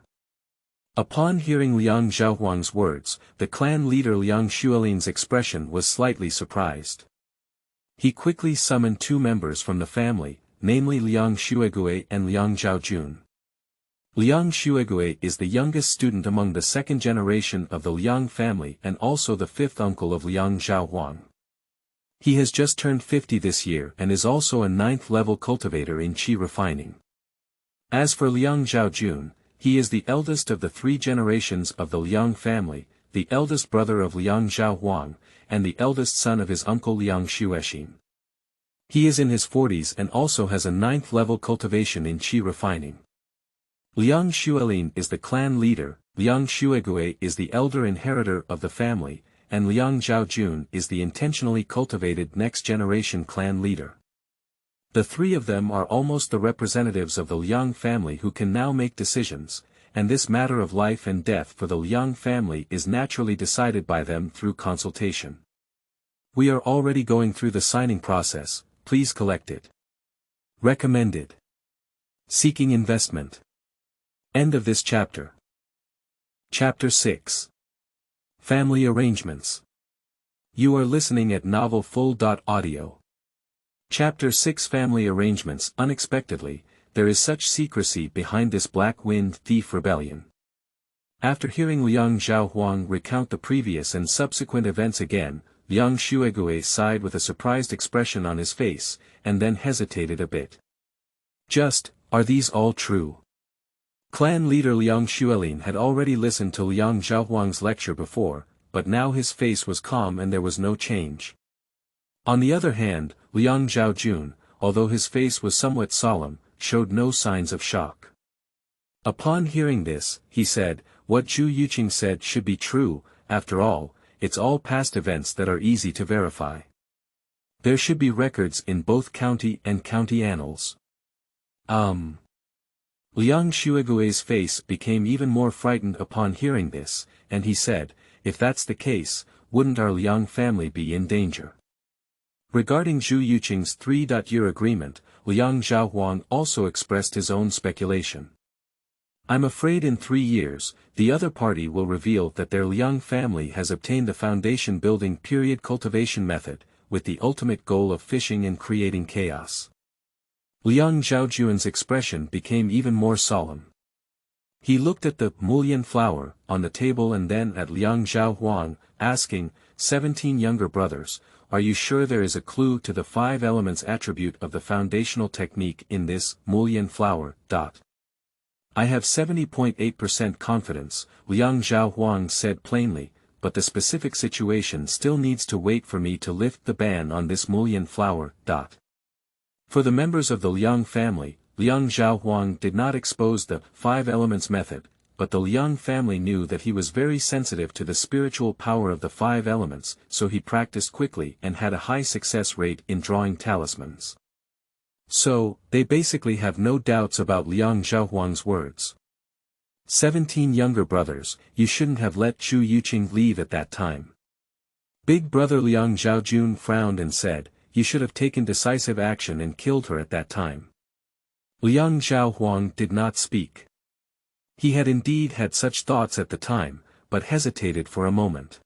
Upon hearing Liang Xiaohuang's words, the clan leader Liang Xuelin's expression was slightly surprised. He quickly summoned 2 members from the family, namely Liang Xuegue and Liang Zhaojun. Liang Xuegue is the youngest student among the 2nd generation of the Liang family and also the 5th uncle of Liang Xiaohuang. He has just turned 50 this year and is also a 9th level cultivator in qi refining. As for Liang Zhaojun, he is the eldest of the 3 generations of the Liang family, the eldest brother of Liang Xiaohuang, and the eldest son of his uncle Liang Xuexin. He is in his 40s and also has a 9th level cultivation in qi refining. Liang Xuelin is the clan leader, Liang Xuegue is the elder inheritor of the family, and Liang Zhaojun is the intentionally cultivated next-generation clan leader. The 3 of them are almost the representatives of the Liang family who can now make decisions, and this matter of life and death for the Liang family is naturally decided by them through consultation. We are already going through the signing process, please collect it. Recommended. Seeking investment. End of this chapter. Chapter 6. Family Arrangements. You are listening at novelfull.audio. Chapter 6 Family Arrangements. Unexpectedly, there is such secrecy behind this Black Wind Thief Rebellion. After hearing Liang Xiaohuang recount the previous and subsequent events again, Liang Xuegue sighed with a surprised expression on his face, and then hesitated a bit. Are these all true? Clan leader Liang Xuelin had already listened to Liang Xiaohuang's lecture before, but now his face was calm and there was no change. On the other hand, Liang Zhaojun, although his face was somewhat solemn, showed no signs of shock. Upon hearing this, he said, what Zhu Yuqing said should be true, after all, it's all past events that are easy to verify. There should be records in both county and county annals. Liang Xuegui's face became even more frightened upon hearing this, and he said, if that's the case, wouldn't our Liang family be in danger? Regarding Zhu Yuqing's 3-year agreement, Liang Zhaohuang also expressed his own speculation. I'm afraid in 3 years, the other party will reveal that their Liang family has obtained the foundation building period cultivation method, with the ultimate goal of fishing and creating chaos. Liang Zhaojuan's expression became even more solemn. He looked at the Mulian flower on the table and then at Liang Zhaohuang, asking, 17 younger brothers, are you sure there is a clue to the 5 elements attribute of the foundational technique in this Mulian flower? I have 70.8% confidence, Liang Zhaohuang said plainly, but the specific situation still needs to wait for me to lift the ban on this Mulian flower. For the members of the Liang family, Liang Zhaohuang did not expose the 5 elements method, but the Liang family knew that he was very sensitive to the spiritual power of the 5 elements, so he practiced quickly and had a high success rate in drawing talismans. So, they basically have no doubts about Liang Zhaohuang's words. 17 younger brothers, you shouldn't have let Zhu Yuqing leave at that time. Big brother Liang Zhaojun frowned and said, you should have taken decisive action and killed her at that time. Liang Zhaohuang did not speak. He had indeed had such thoughts at the time, but hesitated for a moment.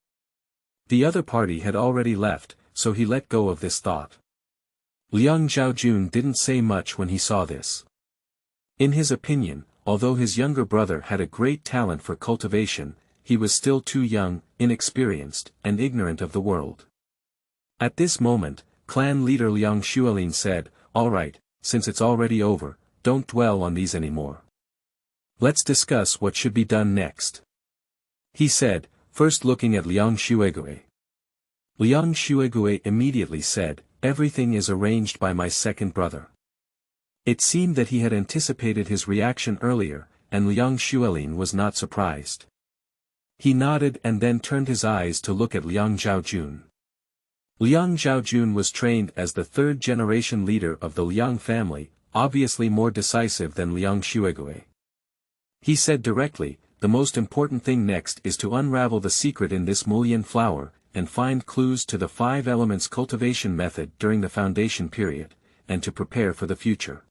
The other party had already left, so he let go of this thought. Liang Zhaojun didn't say much when he saw this. In his opinion, although his younger brother had a great talent for cultivation, he was still too young, inexperienced, and ignorant of the world. At this moment, clan leader Liang Xuelin said, all right, since it's already over, don't dwell on these anymore. Let's discuss what should be done next. He said, first looking at Liang Xuegui. Liang Xuegui immediately said, everything is arranged by my second brother. It seemed that he had anticipated his reaction earlier, and Liang Xuelin was not surprised. He nodded and then turned his eyes to look at Liang Zhaojun. Liang Zhaojun was trained as the 3rd-generation leader of the Liang family, obviously more decisive than Liang Xuegui. He said directly, the most important thing next is to unravel the secret in this Mulian flower, and find clues to the 5 elements cultivation method during the foundation period, and to prepare for the future.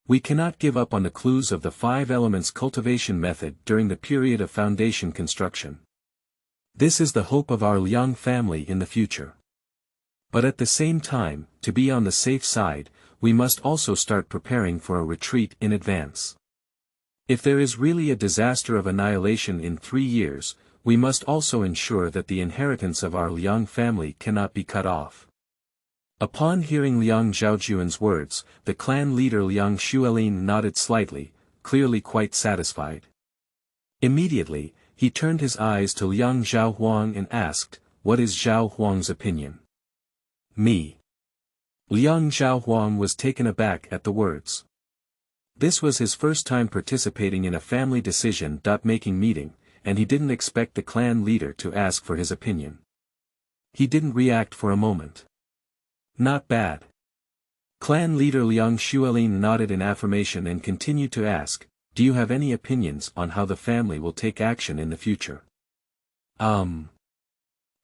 We cannot give up on the clues of the 5 elements cultivation method during the period of foundation construction. This is the hope of our Liang family in the future. But at the same time, to be on the safe side, we must also start preparing for a retreat in advance. If there is really a disaster of annihilation in 3 years, we must also ensure that the inheritance of our Liang family cannot be cut off. Upon hearing Liang Zhaojuan's words, the clan leader Liang Xuelin nodded slightly, clearly quite satisfied. Immediately, he turned his eyes to Liang Zhaohuang and asked, what is Zhaohuang's opinion? Me. Liang Zhaohuang was taken aback at the words. This was his first time participating in a family decision-making meeting, and he didn't expect the clan leader to ask for his opinion. He didn't react for a moment. Not bad. Clan leader Liang Xuelin nodded in affirmation and continued to ask, do you have any opinions on how the family will take action in the future? Liang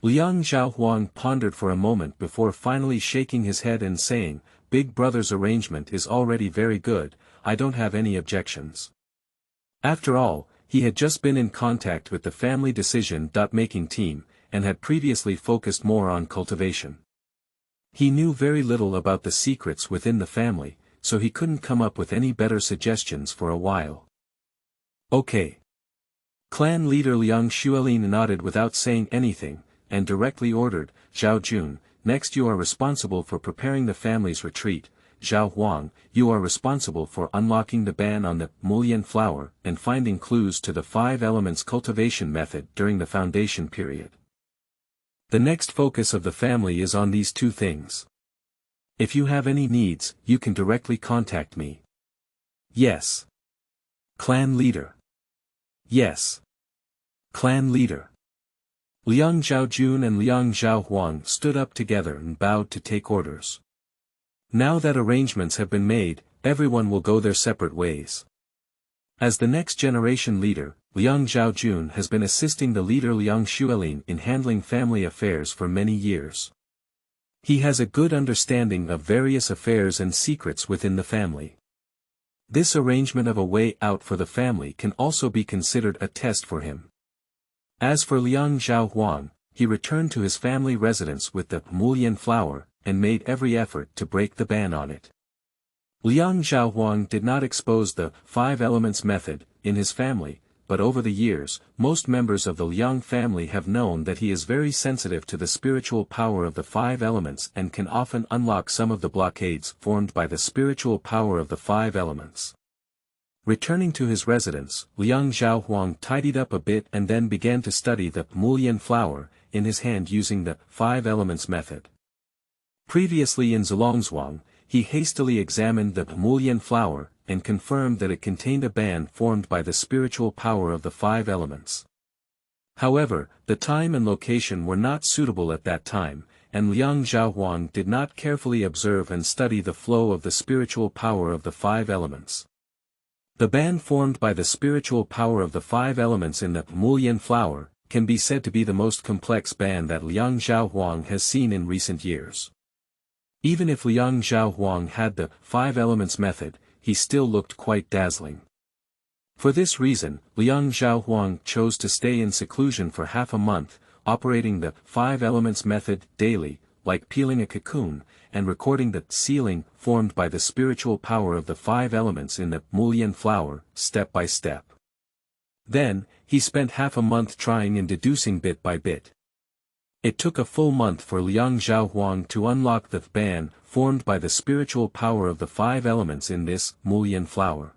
Zhaohuang pondered for a moment before finally shaking his head and saying, Big Brother's arrangement is already very good, I don't have any objections. After all, he had just been in contact with the family decision-making team, and had previously focused more on cultivation. He knew very little about the secrets within the family, so he couldn't come up with any better suggestions for a while. Okay. Clan leader Liang Xuelin nodded without saying anything, and directly ordered, Zhaojun, next you are responsible for preparing the family's retreat. Zhao Huang, you are responsible for unlocking the ban on the Mulian flower and finding clues to the 5 elements cultivation method during the foundation period. The next focus of the family is on these 2 things. If you have any needs, you can directly contact me. Yes. Clan leader. Yes. Clan leader. Liang Zhaojun and Liang Zhaohuang stood up together and bowed to take orders. Now that arrangements have been made, everyone will go their separate ways. As the next generation leader, Liang Zhaojun has been assisting the leader Liang Xuelin in handling family affairs for many years. He has a good understanding of various affairs and secrets within the family. This arrangement of a way out for the family can also be considered a test for him. As for Liang Zhaohuang, he returned to his family residence with the Mulian flower, and made every effort to break the ban on it. Liang Zhaohuang did not expose the 5 elements method in his family, but over the years, most members of the Liang family have known that he is very sensitive to the spiritual power of the 5 elements and can often unlock some of the blockades formed by the spiritual power of the 5 elements. Returning to his residence, Liang Zhaohuang tidied up a bit and then began to study the Mulian flower in his hand using the 5 elements method. Previously in Zhuangzuang, he hastily examined the Mulian flower, and confirmed that it contained a band formed by the spiritual power of the 5 elements. However, the time and location were not suitable at that time, and Liang Zhaohuang did not carefully observe and study the flow of the spiritual power of the 5 elements. The band formed by the spiritual power of the 5 elements in the Mulian flower, can be said to be the most complex band that Liang Zhaohuang has seen in recent years. Even if Liang Zhaohuang had the 5 elements method, he still looked quite dazzling. For this reason, Liang Zhaohuang chose to stay in seclusion for half a month, operating the 5 elements method daily, like peeling a cocoon, and recording the sealing formed by the spiritual power of the 5 elements in the Mulian flower, step by step. Then, he spent half a month trying and deducing bit by bit. It took a full month for Liang Zhaohuang to unlock the ban formed by the spiritual power of the 5 elements in this Mulian flower.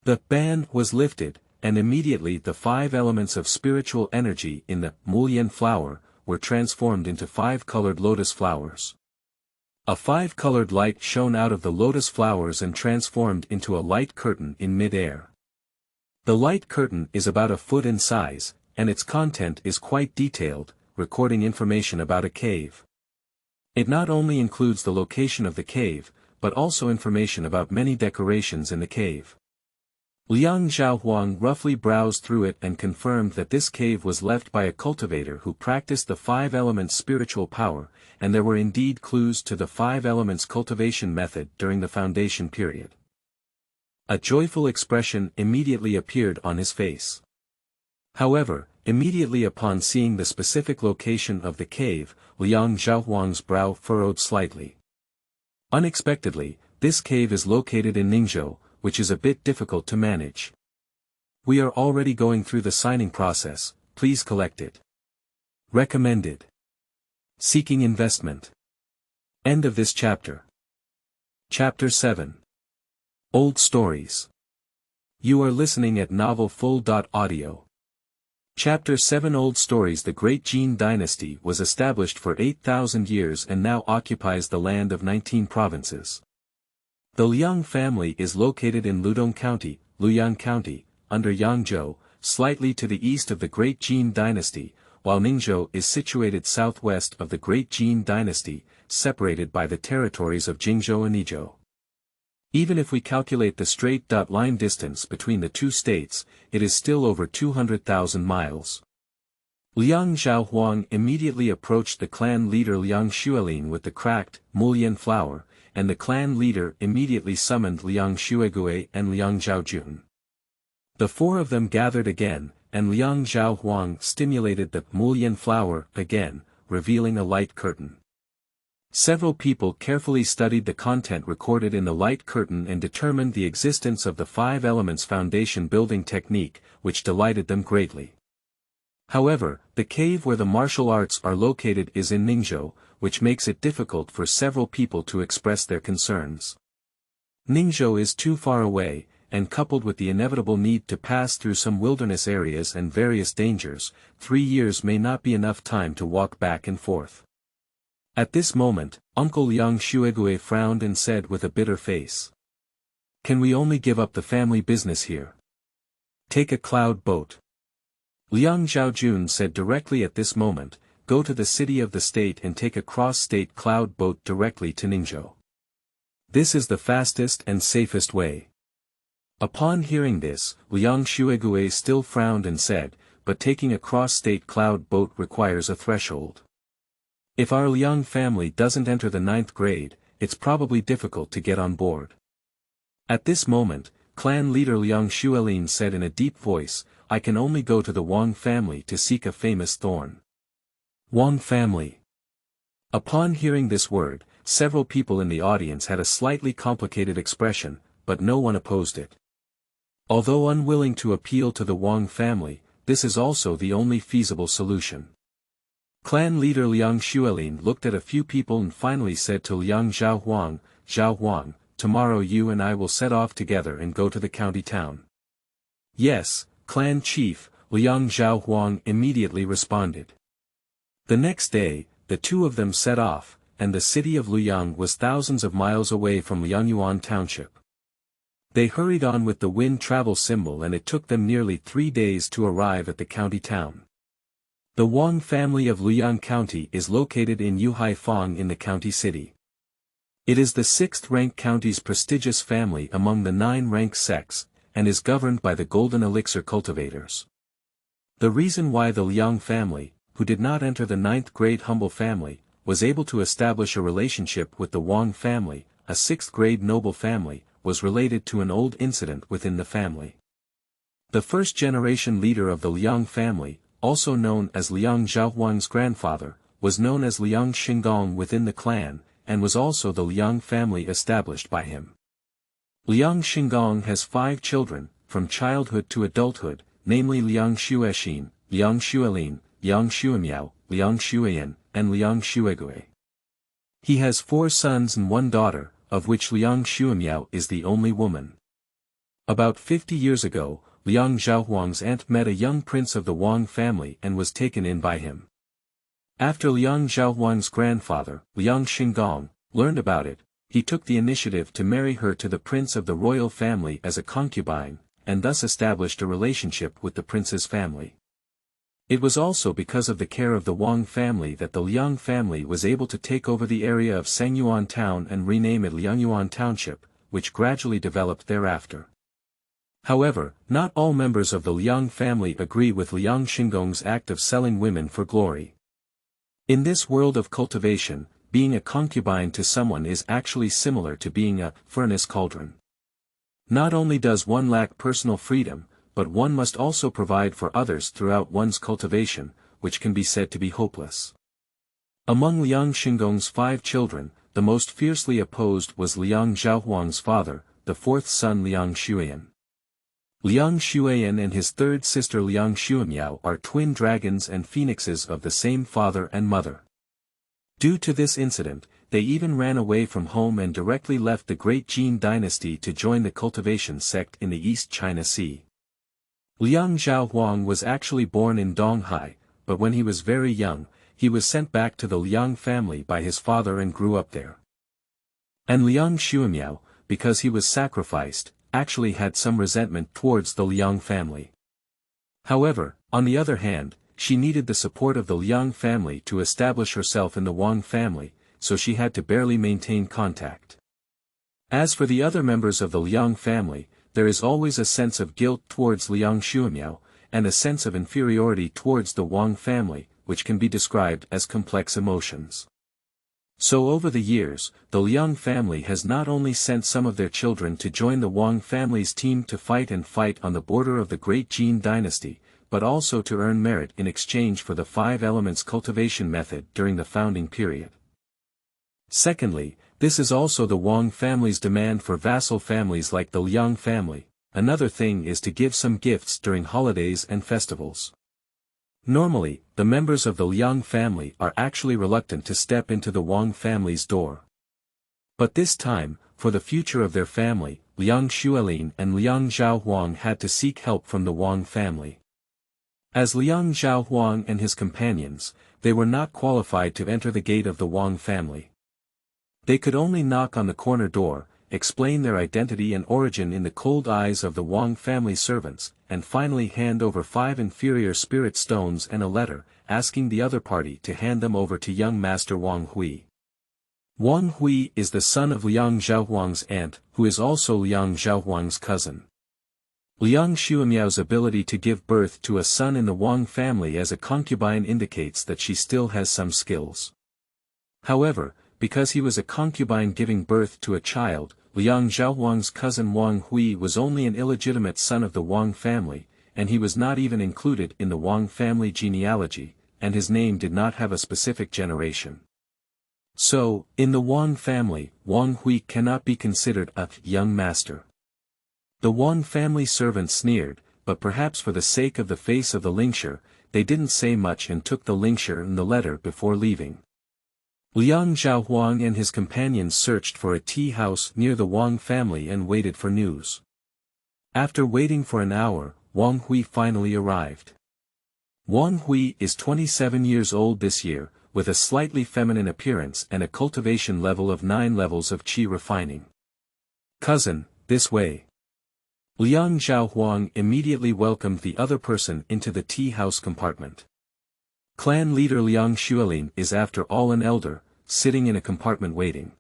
The ban was lifted, and immediately the 5 elements of spiritual energy in the Mulian flower were transformed into 5-colored lotus flowers. A 5-colored light shone out of the lotus flowers and transformed into a light curtain in mid-air. The light curtain is about a foot in size, and its content is quite detailed, recording information about a cave. It not only includes the location of the cave, but also information about many decorations in the cave. Liang Zhaohuang roughly browsed through it and confirmed that this cave was left by a cultivator who practiced the 5 elements spiritual power, and there were indeed clues to the 5 elements cultivation method during the foundation period. A joyful expression immediately appeared on his face. However, immediately upon seeing the specific location of the cave, Liang Zhaohuang's brow furrowed slightly. Unexpectedly, this cave is located in Ningzhou, which is a bit difficult to manage. We are already going through the signing process, please collect it. Recommended. Seeking investment. End of this chapter. Chapter 7. Old Stories. You are listening at novelfull.audio. Chapter 7 Old Stories. The Great Jin Dynasty was established for 8,000 years and now occupies the land of 19 provinces. The Liang family is located in Ludong County, Luoyang County, under Yangzhou, slightly to the east of the Great Jin Dynasty, while Ningzhou is situated southwest of the Great Jin Dynasty, separated by the territories of Jingzhou and Ningzhou. Even if we calculate the straight line distance between the two states, it is still over 200,000 miles. Liang Zhaohuang immediately approached the clan leader Liang Xuelin with the cracked, Mulian flower, and the clan leader immediately summoned Liang Xuegui and Liang Zhaojun. The 4 of them gathered again, and Liang Zhaohuang stimulated the Mulian flower again, revealing a light curtain. Several people carefully studied the content recorded in the light curtain and determined the existence of the 5 elements foundation building technique, which delighted them greatly. However, the cave where the martial arts are located is in Ningzhou, which makes it difficult for several people to express their concerns. Ningzhou is too far away, and coupled with the inevitable need to pass through some wilderness areas and various dangers, 3 years may not be enough time to walk back and forth. At this moment, Uncle Liang Xuegui frowned and said with a bitter face. Can we only give up the family business here? Take a cloud boat. Liang Zhaojun said directly at this moment, go to the city of the state and take a cross-state cloud boat directly to Ningzhou. This is the fastest and safest way. Upon hearing this, Liang Xuegue still frowned and said, but taking a cross-state cloud boat requires a threshold. If our Liang family doesn't enter the 9th grade, it's probably difficult to get on board. At this moment, clan leader Liang Xuelin said in a deep voice, I can only go to the Wang family to seek a famous thorn. Wang family. Upon hearing this word, several people in the audience had a slightly complicated expression, but no one opposed it. Although unwilling to appeal to the Wang family, this is also the only feasible solution. Clan leader Liang Xuelin looked at a few people and finally said to Liang Zhao, tomorrow you and I will set off together and go to the county town. Yes, clan chief, Liang Zhao immediately responded. The next day, the two of them set off, and the city of Luoyang was thousands of miles away from Liangyuan township. They hurried on with the wind travel symbol and it took them nearly 3 days to arrive at the county town. The Wang family of Luoyang County is located in Yuhaifang in the county city. It is the 6th-rank county's prestigious family among the 9-rank sects, and is governed by the golden elixir cultivators. The reason why the Liang family, who did not enter the 9th grade humble family, was able to establish a relationship with the Wang family, a 6th-grade noble family, was related to an old incident within the family. The first-generation leader of the Liang family, also known as Liang Zhaohuang's grandfather, was known as Liang Xingong within the clan, and was also the Liang family established by him. Liang Xingong has 5 children, from childhood to adulthood, namely Liang Xuexin, Liang Xuelin, Liang Xuemiao, Liang Xueyan, and Liang Xuegue. He has 4 sons and 1 daughter, of which Liang Xuemiao is the only woman. About 50 years ago, Liang Zhaohuang's aunt met a young prince of the Wang family and was taken in by him. After Liang Zhaohuang's grandfather, Liang Xingong, learned about it, he took the initiative to marry her to the prince of the royal family as a concubine, and thus established a relationship with the prince's family. It was also because of the care of the Wang family that the Liang family was able to take over the area of Sangyuan town and rename it Liangyuan township, which gradually developed thereafter. However, not all members of the Liang family agree with Liang Xingong's act of selling women for glory. In this world of cultivation, being a concubine to someone is actually similar to being a furnace cauldron. Not only does one lack personal freedom, but one must also provide for others throughout one's cultivation, which can be said to be hopeless. Among Liang Xingong's 5 children, the most fiercely opposed was Liang Zhaohuang's father, the 4th son Liang Xueyan. Liang Xueyan and his 3rd sister Liang Xuemiao are twin dragons and phoenixes of the same father and mother. Due to this incident, they even ran away from home and directly left the Great Jin Dynasty to join the Cultivation sect in the East China Sea. Liang Zhaohuang was actually born in Donghai, but when he was very young, he was sent back to the Liang family by his father and grew up there. And Liang Xuemiao, because he was sacrificed, actually had some resentment towards the Liang family. However, on the other hand, she needed the support of the Liang family to establish herself in the Wang family, so she had to barely maintain contact. As for the other members of the Liang family, there is always a sense of guilt towards Liang Xuemiao, and a sense of inferiority towards the Wang family, which can be described as complex emotions. So over the years, the Liang family has not only sent some of their children to join the Wang family's team to fight on the border of the Great Jin Dynasty, but also to earn merit in exchange for the 5 elements cultivation method during the founding period. Secondly, this is also the Wang family's demand for vassal families like the Liang family. Another thing is to give some gifts during holidays and festivals. Normally, the members of the Liang family are actually reluctant to step into the Wang family's door. But this time, for the future of their family, Liang Xuelin and Liang Zhaohuang had to seek help from the Wang family. As Liang Zhaohuang and his companions, they were not qualified to enter the gate of the Wang family. They could only knock on the corner door, explain their identity and origin in the cold eyes of the Wang family servants, and finally hand over 5 inferior spirit stones and a letter, asking the other party to hand them over to young master Wang Hui. Wang Hui is the son of Liang Zhaohuang's aunt, who is also Liang Zhaohuang's cousin. Liang Xuemiao's ability to give birth to a son in the Wang family as a concubine indicates that she still has some skills. However, because he was a concubine giving birth to a child, Liang Zhaohuang's cousin Wang Hui was only an illegitimate son of the Wang family, and he was not even included in the Wang family genealogy, and his name did not have a specific generation. So, in the Wang family, Wang Hui cannot be considered a young master. The Wang family servants sneered, but perhaps for the sake of the face of the Lingshi, they didn't say much and took the Lingshi and the letter before leaving. Liang Zhaohuang and his companions searched for a tea house near the Wang family and waited for news. After waiting for an hour, Wang Hui finally arrived. Wang Hui is 27 years old this year, with a slightly feminine appearance and a cultivation level of 9 levels of qi refining. "Cousin, this way." Liang Zhaohuang immediately welcomed the other person into the tea house compartment. Clan leader Liang Xuelin is after all an elder, sitting in a compartment waiting.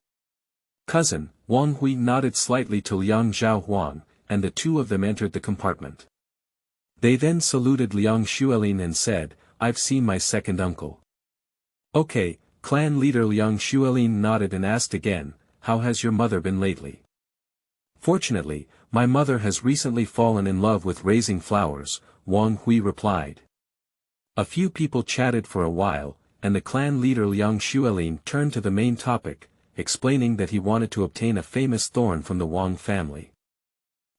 "Cousin," Wang Hui nodded slightly to Liang Zhaohuang, and the two of them entered the compartment. They then saluted Liang Xuelin and said, "I've seen my second uncle." "Okay," clan leader Liang Xuelin nodded and asked again, "How has your mother been lately?" "Fortunately, my mother has recently fallen in love with raising flowers," Wang Hui replied. A few people chatted for a while, and the clan leader Liang Xuelin turned to the main topic, explaining that he wanted to obtain a famous thorn from the Wang family.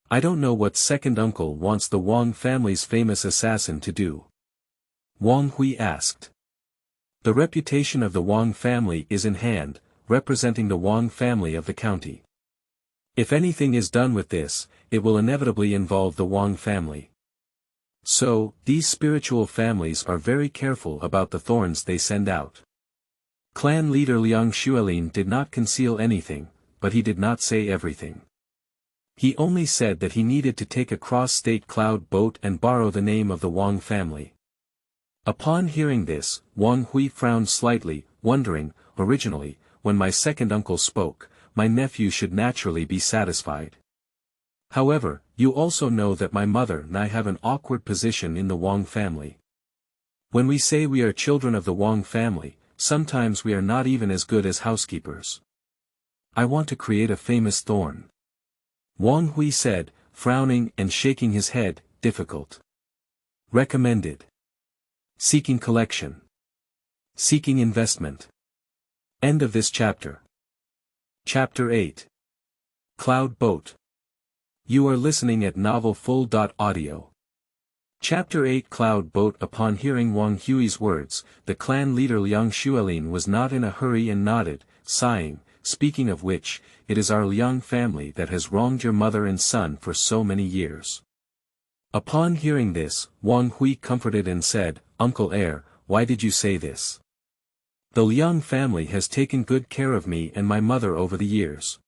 "I don't know what second uncle wants the Wang family's famous assassin to do?" Wang Hui asked. "The reputation of the Wang family is in hand, representing the Wang family of the county. If anything is done with this, it will inevitably involve the Wang family. So, these spiritual families are very careful about the thorns they send out." Clan leader Liang Xuelin did not conceal anything, but he did not say everything. He only said that he needed to take a cross-state cloud boat and borrow the name of the Wang family. Upon hearing this, Wang Hui frowned slightly, wondering, originally, when my second uncle spoke, my nephew should naturally be satisfied. However, you also know that my mother and I have an awkward position in the Wang family. When we say we are children of the Wang family, sometimes we are not even as good as housekeepers. I want to create a famous thorn." Wang Hui said, frowning and shaking his head, "Difficult. Recommended. Seeking collection. Seeking investment." End of this chapter. Chapter 8. Cloud Boat. You are listening at novelfull.audio. Chapter 8 Cloud Boat. Upon hearing Wang Hui's words, the clan leader Liang Xuelin was not in a hurry and nodded, sighing, "Speaking of which, it is our Liang family that has wronged your mother and son for so many years." Upon hearing this, Wang Hui comforted and said, "Uncle Heir, why did you say this? The Liang family has taken good care of me and my mother over the years.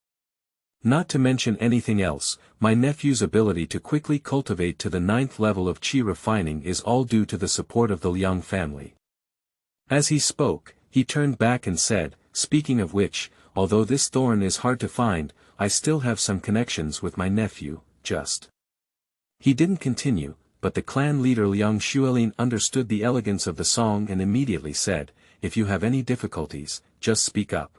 Not to mention anything else, my nephew's ability to quickly cultivate to the 9th level of qi refining is all due to the support of the Liang family." As he spoke, he turned back and said, "Speaking of which, although this thorn is hard to find, I still have some connections with my nephew, just." He didn't continue, but the clan leader Liang Xuelin understood the elegance of the song and immediately said, "If you have any difficulties, just speak up."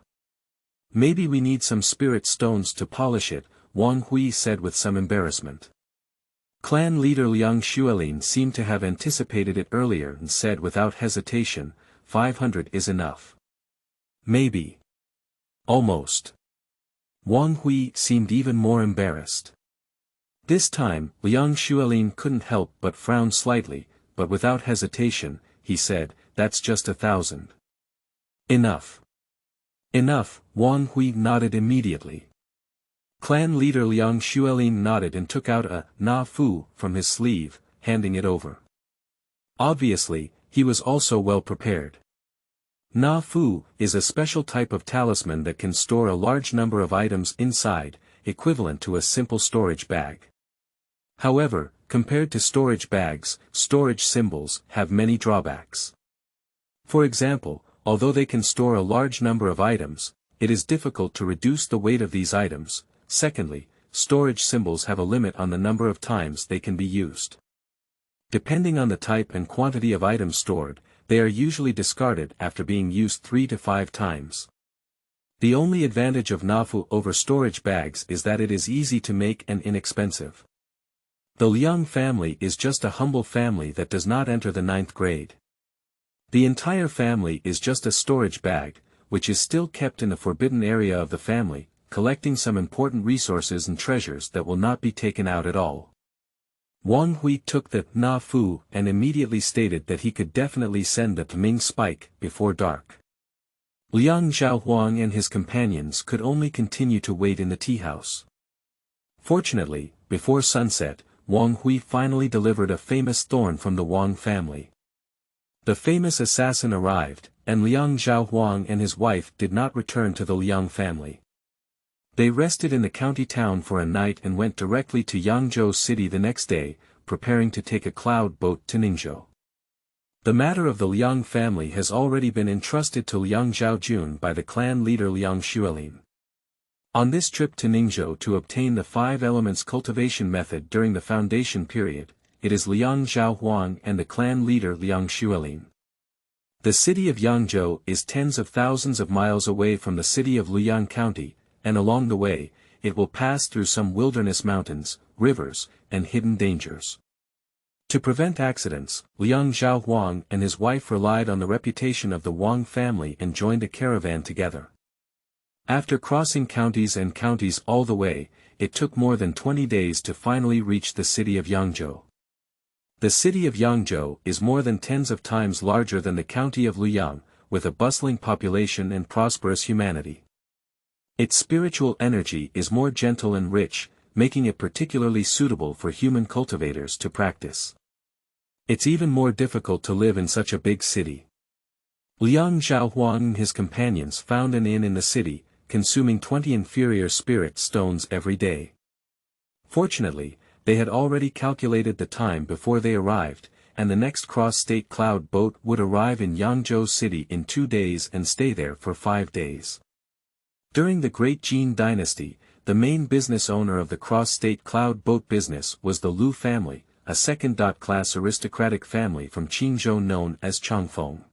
"Maybe we need some spirit stones to polish it," Wang Hui said with some embarrassment. Clan leader Liang Xuelin seemed to have anticipated it earlier and said without hesitation, 500 is enough. "Maybe. Almost." Wang Hui seemed even more embarrassed. This time, Liang Xuelin couldn't help but frown slightly, but without hesitation, he said, "That's just 1,000. Enough." "Enough," Wang Hui nodded immediately. Clan leader Liang Xuelin nodded and took out a na fu from his sleeve, handing it over. Obviously, he was also well prepared. Na fu is a special type of talisman that can store a large number of items inside, equivalent to a simple storage bag. However, compared to storage bags, storage symbols have many drawbacks. For example, although they can store a large number of items, it is difficult to reduce the weight of these items. Secondly, storage symbols have a limit on the number of times they can be used. Depending on the type and quantity of items stored, they are usually discarded after being used 3 to 5 times. The only advantage of Nafu over storage bags is that it is easy to make and inexpensive. The Liang family is just a humble family that does not enter the 9th grade. The entire family is just a storage bag, which is still kept in the forbidden area of the family, collecting some important resources and treasures that will not be taken out at all. Wang Hui took the Na Fu and immediately stated that he could definitely send the Ming spike before dark. Liang Zhaohuang and his companions could only continue to wait in the tea house. Fortunately, before sunset, Wang Hui finally delivered a famous thorn from the Wang family. The famous assassin arrived, and Liang Zhaohuang and his wife did not return to the Liang family. They rested in the county town for a night and went directly to Yangzhou city the next day, preparing to take a cloud boat to Ningzhou. The matter of the Liang family has already been entrusted to Liang Zhaojun by the clan leader Liang Xuelin. On this trip to Ningzhou to obtain the 5 elements cultivation method during the foundation period, it is Liang Zhaohuang and the clan leader Liang Xuelin. The city of Yangzhou is tens of thousands of miles away from the city of Luoyang County, and along the way, it will pass through some wilderness mountains, rivers, and hidden dangers. To prevent accidents, Liang Zhaohuang and his wife relied on the reputation of the Wang family and joined a caravan together. After crossing counties and counties all the way, it took more than 20 days to finally reach the city of Yangzhou. The city of Yangzhou is more than tens of times larger than the county of Luoyang, with a bustling population and prosperous humanity. Its spiritual energy is more gentle and rich, making it particularly suitable for human cultivators to practice. It's even more difficult to live in such a big city. Liang Zhaohuang and his companions found an inn in the city, consuming 20 inferior spirit stones every day. Fortunately, they had already calculated the time before they arrived, and the next cross-state cloud boat would arrive in Yangzhou city in 2 days and stay there for 5 days. During the Great Jin Dynasty, the main business owner of the cross-state cloud boat business was the Lu family, a second-class aristocratic family from Jingzhou known as Changfeng.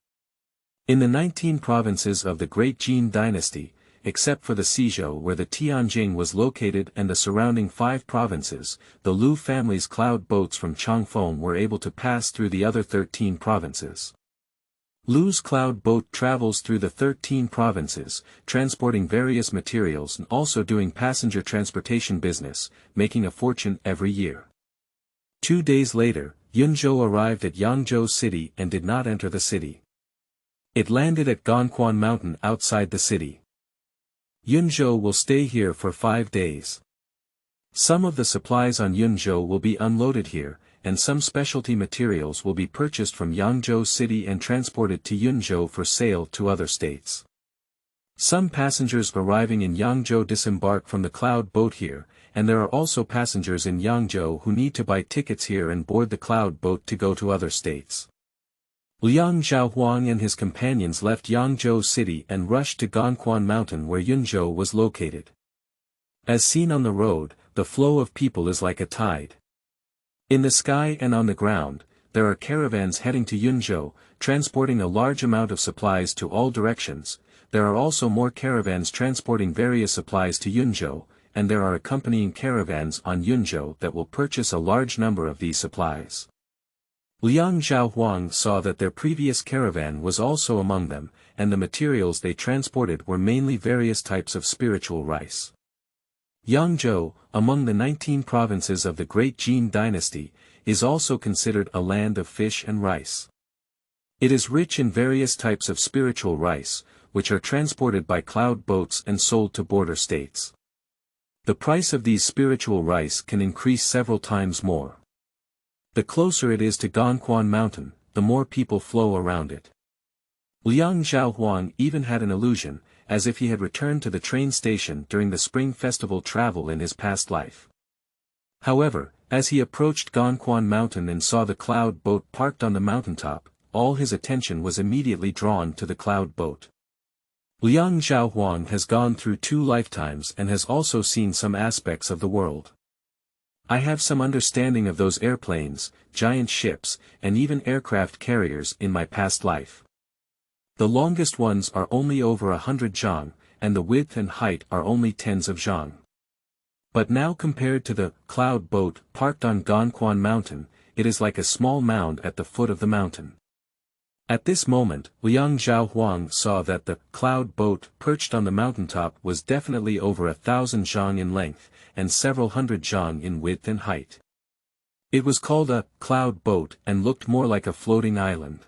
In the 19 provinces of the Great Jin Dynasty, except for the Xizhou where the Tianjing was located and the surrounding 5 provinces, the Lu family's cloud boats from Changfeng were able to pass through the other 13 provinces. Lu's cloud boat travels through the 13 provinces, transporting various materials and also doing passenger transportation business, making a fortune every year. 2 days later, Yunzhou arrived at Yangzhou city and did not enter the city. It landed at Ganquan Mountain outside the city. Yunzhou will stay here for 5 days. Some of the supplies on Yunzhou will be unloaded here, and some specialty materials will be purchased from Yangzhou city and transported to Yunzhou for sale to other states. Some passengers arriving in Yangzhou disembark from the cloud boat here, and there are also passengers in Yangzhou who need to buy tickets here and board the cloud boat to go to other states. Liang Zhaohuang and his companions left Yangzhou city and rushed to Ganquan Mountain where Yunzhou was located. As seen on the road, the flow of people is like a tide. In the sky and on the ground, there are caravans heading to Yunzhou, transporting a large amount of supplies to all directions. There are also more caravans transporting various supplies to Yunzhou, and there are accompanying caravans on Yunzhou that will purchase a large number of these supplies. Liang Zhaohuang saw that their previous caravan was also among them, and the materials they transported were mainly various types of spiritual rice. Yangzhou, among the 19 provinces of the Great Jin Dynasty, is also considered a land of fish and rice. It is rich in various types of spiritual rice, which are transported by cloud boats and sold to border states. The price of these spiritual rice can increase several times more. The closer it is to Ganquan Mountain, the more people flow around it. Liang Xiaohuang even had an illusion, as if he had returned to the train station during the spring festival travel in his past life. However, as he approached Gongquan Mountain and saw the cloud boat parked on the mountaintop, all his attention was immediately drawn to the cloud boat. Liang Xiaohuang has gone through 2 lifetimes and has also seen some aspects of the world. I have some understanding of those airplanes, giant ships, and even aircraft carriers in my past life. The longest ones are only over 100 zhang, and the width and height are only tens of zhang. But now compared to the cloud boat parked on Gongquan Mountain, it is like a small mound at the foot of the mountain. At this moment, Liang Xiaohuang saw that the cloud boat perched on the mountaintop was definitely over 1,000 zhang in length, and several hundred zhang in width and height. It was called a cloud boat and looked more like a floating island.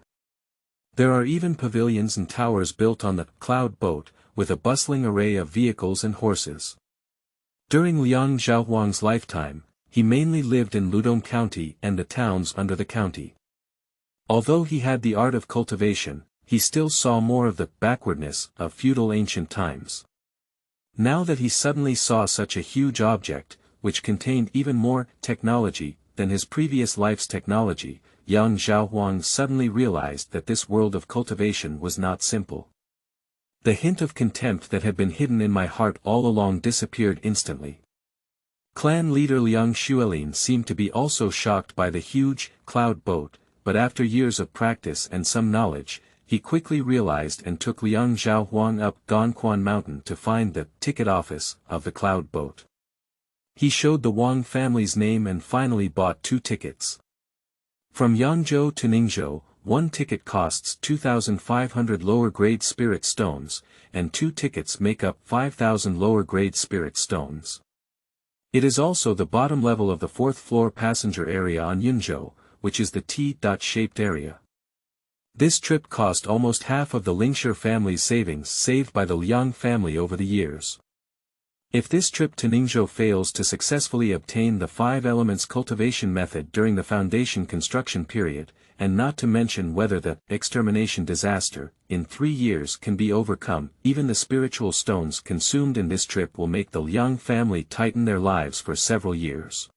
There are even pavilions and towers built on the cloud boat, with a bustling array of vehicles and horses. During Liang Xiaohuang's lifetime, he mainly lived in Ludong County and the towns under the county. Although he had the art of cultivation, he still saw more of the backwardness of feudal ancient times. Now that he suddenly saw such a huge object, which contained even more technology than his previous life's technology, Liang Xiaohuang suddenly realized that this world of cultivation was not simple. The hint of contempt that had been hidden in my heart all along disappeared instantly. Clan leader Liang Xuelin seemed to be also shocked by the huge cloud boat, but after years of practice and some knowledge, he quickly realized and took Liang Xiaohuang up Gongquan Mountain to find the ticket office of the cloud boat. He showed the Wang family's name and finally bought 2 tickets. From Yangzhou to Ningzhou, 1 ticket costs 2,500 lower-grade spirit stones, and 2 tickets make up 5,000 lower-grade spirit stones. It is also the bottom level of the 4th-floor passenger area on Yunzhou, which is the T-shaped area. This trip cost almost half of the Lingshi family's savings saved by the Liang family over the years. If this trip to Ningzhou fails to successfully obtain the 5 elements cultivation method during the foundation construction period, and not to mention whether the extermination disaster in 3 years can be overcome, even the spiritual stones consumed in this trip will make the Liang family tighten their lives for several years.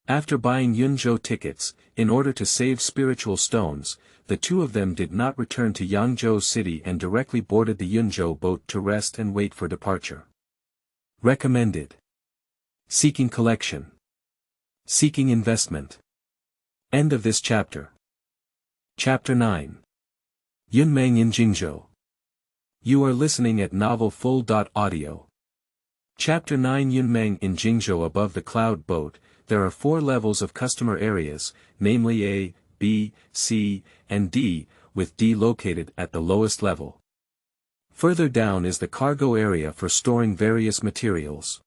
After buying Yunzhou tickets, in order to save spiritual stones, the 2 of them did not return to Yangzhou city and directly boarded the Yunzhou boat to rest and wait for departure. Recommended. Seeking collection. Seeking investment. End of this chapter. Chapter 9. Yunmeng in Jingzhou. You are listening at novelfull.audio. Chapter 9 Yunmeng in Jingzhou. Above the cloud boat, there are 4 levels of customer areas, namely A, B, C, and D, with D located at the lowest level. Further down is the cargo area for storing various materials.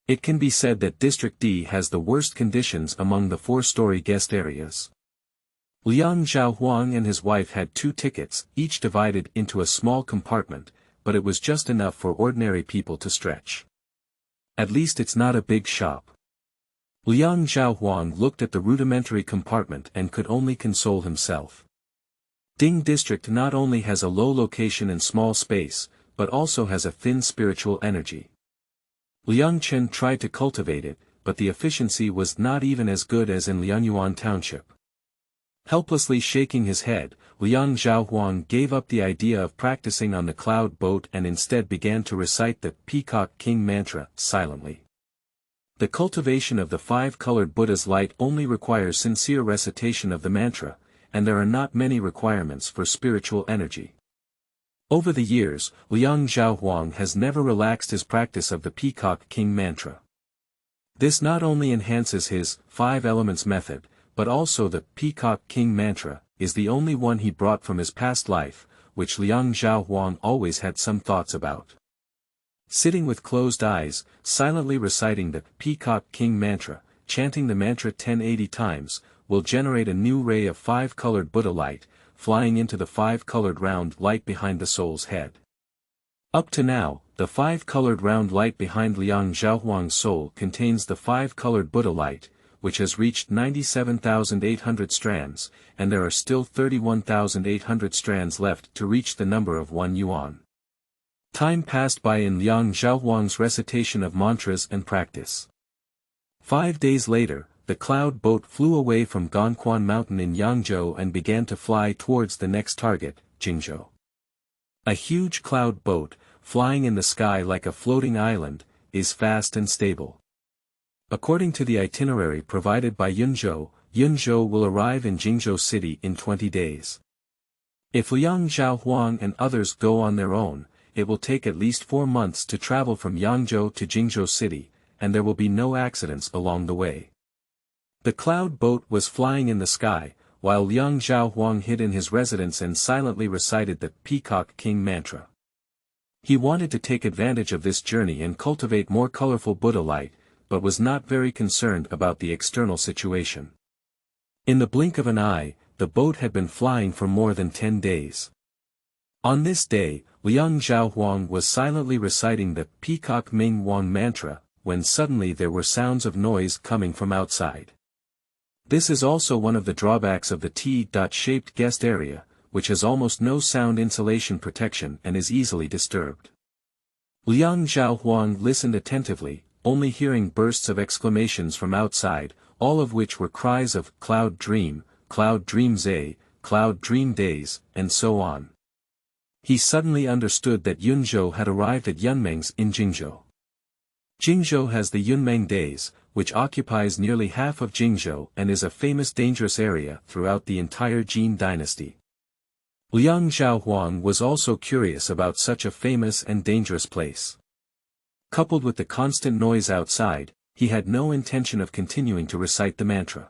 It can be said that District D has the worst conditions among the 4-story guest areas. Liang Xiaohuang and his wife had 2 tickets, each divided into a small compartment, but it was just enough for ordinary people to stretch. At least it's not a big shop. Liang Xiaohuang looked at the rudimentary compartment and could only console himself. Ding District not only has a low location and small space, but also has a thin spiritual energy. Liang Chen tried to cultivate it, but the efficiency was not even as good as in Lianyuan Township. Helplessly shaking his head, Liang Xiaohuang gave up the idea of practicing on the cloud boat and instead began to recite the Peacock King mantra silently. The cultivation of the 5-colored Buddha's light only requires sincere recitation of the mantra, and there are not many requirements for spiritual energy. Over the years, Liang Xiaohuang has never relaxed his practice of the Peacock King mantra. This not only enhances his 5 elements method, but also the Peacock King mantra is the only one he brought from his past life, which Liang Xiaohuang always had some thoughts about. Sitting with closed eyes, silently reciting the Peacock King mantra, chanting the mantra 1080 times, will generate a new ray of 5-colored Buddha light, flying into the 5-colored round light behind the soul's head. Up to now, the 5-colored round light behind Liang Xiaohuang's soul contains the 5-colored Buddha light, which has reached 97,800 strands, and there are still 31,800 strands left to reach the number of 1 yuan. Time passed by in Liang Zhaohuang's recitation of mantras and practice. 5 days later, the cloud boat flew away from Gongquan Mountain in Yangzhou and began to fly towards the next target, Jingzhou. A huge cloud boat, flying in the sky like a floating island, is fast and stable. According to the itinerary provided by Yunzhou, Yunzhou will arrive in Jingzhou city in 20 days. If Liang Zhaohuang and others go on their own, it will take at least 4 months to travel from Yangzhou to Jingzhou city, and there will be no accidents along the way. The cloud boat was flying in the sky, while Liang Zhaohuang hid in his residence and silently recited the Peacock King mantra. He wanted to take advantage of this journey and cultivate more colorful Buddha light, but was not very concerned about the external situation. In the blink of an eye, the boat had been flying for more than 10 days. On this day, Liang Zhaohuang was silently reciting the Peacock Ming Wang mantra, when suddenly there were sounds of noise coming from outside. This is also one of the drawbacks of the T-shaped guest area, which has almost no sound insulation protection and is easily disturbed. Liang Zhaohuang listened attentively, only hearing bursts of exclamations from outside, all of which were cries of "Cloud Dream," "Cloud Dream Zay," "Cloud Dream Days," and so on. He suddenly understood that Yunzhou had arrived at Yunmeng's in Jingzhou. Jingzhou has the Yunmeng days, which occupies nearly half of Jingzhou and is a famous dangerous area throughout the entire Jin dynasty. Liang Zhaohuang was also curious about such a famous and dangerous place. Coupled with the constant noise outside, he had no intention of continuing to recite the mantra.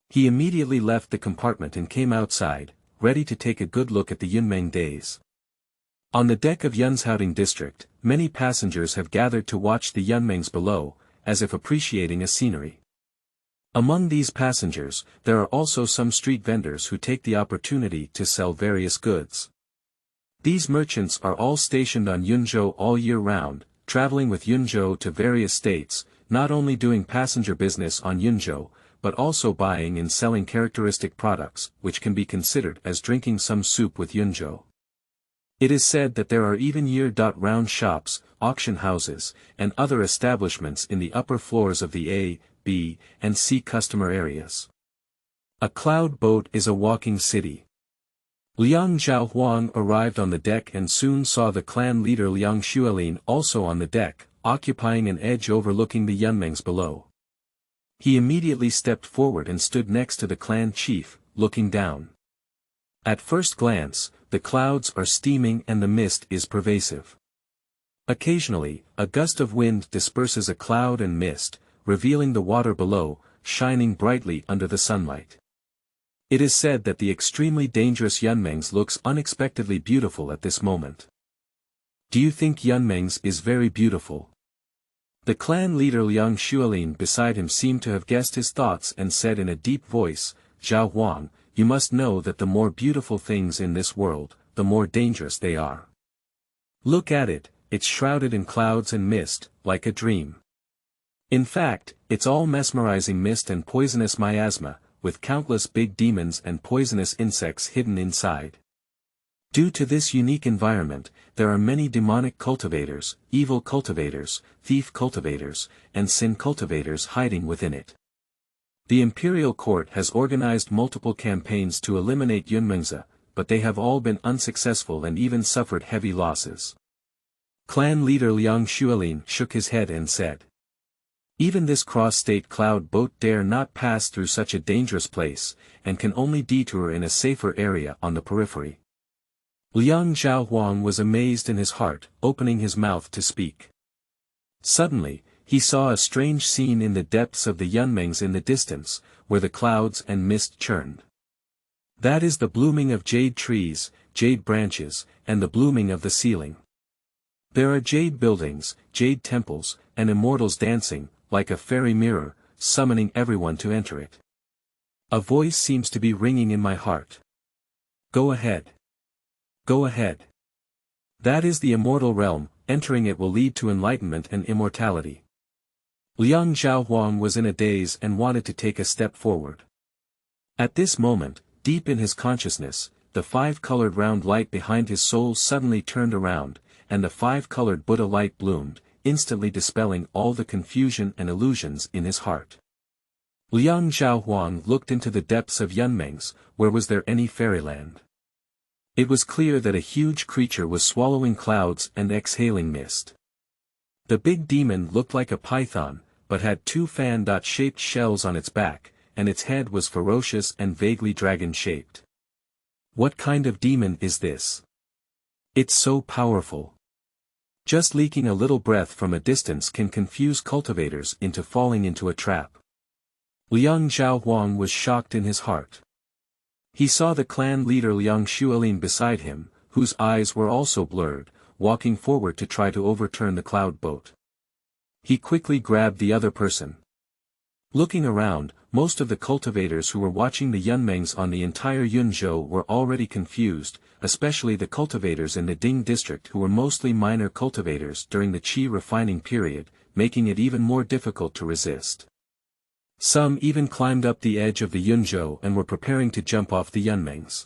He immediately left the compartment and came outside, ready to take a good look at the Yunmeng days. On the deck of Yunzhaoding district, many passengers have gathered to watch the Yunmengs below, as if appreciating a scenery. Among these passengers, there are also some street vendors who take the opportunity to sell various goods. These merchants are all stationed on Yunzhou all year round, traveling with Yunzhou to various states, not only doing passenger business on Yunzhou, but also buying and selling characteristic products, which can be considered as drinking some soup with Yunzhou. It is said that there are even year-round shops, auction houses, and other establishments in the upper floors of the A, B, and C customer areas. A cloud boat is a walking city. Liang Zhaohuang arrived on the deck and soon saw the clan leader Liang Xuelin also on the deck, occupying an edge overlooking the Yunmengs below. He immediately stepped forward and stood next to the clan chief, looking down. At first glance, the clouds are steaming and the mist is pervasive. Occasionally, a gust of wind disperses a cloud and mist, revealing the water below, shining brightly under the sunlight. It is said that the extremely dangerous Yunmengs looks unexpectedly beautiful at this moment. Do you think Yunmengs is very beautiful? The clan leader Liang Xuelin beside him seemed to have guessed his thoughts and said in a deep voice, "Zhaohuang, you must know that the more beautiful things in this world, the more dangerous they are. Look at it, it's shrouded in clouds and mist, like a dream. In fact, it's all mesmerizing mist and poisonous miasma, with countless big demons and poisonous insects hidden inside. Due to this unique environment, there are many demonic cultivators, evil cultivators, thief cultivators, and sin cultivators hiding within it. The imperial court has organized multiple campaigns to eliminate Yunmengza, but they have all been unsuccessful and even suffered heavy losses." Clan leader Liang Xuelin shook his head and said, "Even this cross-state cloud boat dare not pass through such a dangerous place, and can only detour in a safer area on the periphery." Liang Zhaohuang was amazed in his heart, opening his mouth to speak. Suddenly, he saw a strange scene in the depths of the Yunmengs in the distance, where the clouds and mist churned. That is the blooming of jade trees, jade branches, and the blooming of the ceiling. There are jade buildings, jade temples, and immortals dancing, like a fairy mirror, summoning everyone to enter it. A voice seems to be ringing in my heart. Go ahead. Go ahead. That is the immortal realm, entering it will lead to enlightenment and immortality. Liang Zhaohuang was in a daze and wanted to take a step forward. At this moment, deep in his consciousness, the five-colored round light behind his soul suddenly turned around, and the five-colored Buddha light bloomed, instantly dispelling all the confusion and illusions in his heart. Liang Zhaohuang looked into the depths of Yunmeng's, where was there any fairyland? It was clear that a huge creature was swallowing clouds and exhaling mist. The big demon looked like a python, but had two fan-shaped shells on its back, and its head was ferocious and vaguely dragon-shaped. What kind of demon is this? It's so powerful. Just leaking a little breath from a distance can confuse cultivators into falling into a trap. Liang Zhaohuang was shocked in his heart. He saw the clan leader Liang Xuelin beside him, whose eyes were also blurred, walking forward to try to overturn the cloud boat. He quickly grabbed the other person. Looking around, most of the cultivators who were watching the Yunmengs on the entire Yunzhou were already confused, especially the cultivators in the Ding district who were mostly minor cultivators during the qi refining period, making it even more difficult to resist. Some even climbed up the edge of the Yunzhou and were preparing to jump off the Yunmengs.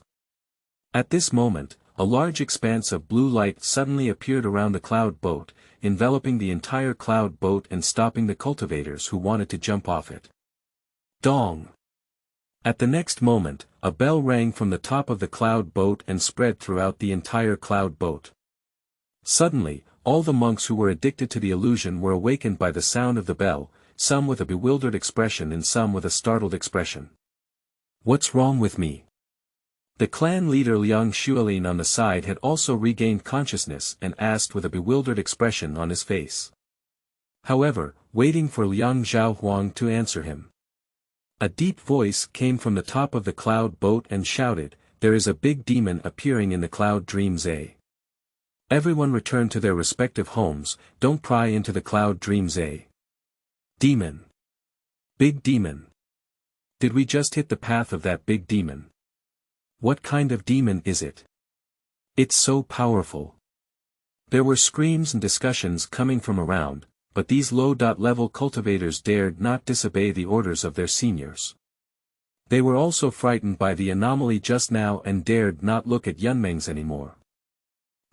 At this moment, a large expanse of blue light suddenly appeared around the cloud boat, enveloping the entire cloud boat and stopping the cultivators who wanted to jump off it. Dong! At the next moment, a bell rang from the top of the cloud boat and spread throughout the entire cloud boat. Suddenly, all the monks who were addicted to the illusion were awakened by the sound of the bell, some with a bewildered expression and some with a startled expression. What's wrong with me? The clan leader Liang Xuelin on the side had also regained consciousness and asked with a bewildered expression on his face. However, waiting for Liang Zhaohuang to answer him. A deep voice came from the top of the cloud boat and shouted, "There is a big demon appearing in the cloud dreams. Everyone return to their respective homes, don't pry into the cloud dreams. Demon. Big demon. Did we just hit the path of that big demon? What kind of demon is it? It's so powerful." There were screams and discussions coming from around, but these low-level cultivators dared not disobey the orders of their seniors. They were also frightened by the anomaly just now and dared not look at Yunmengs anymore.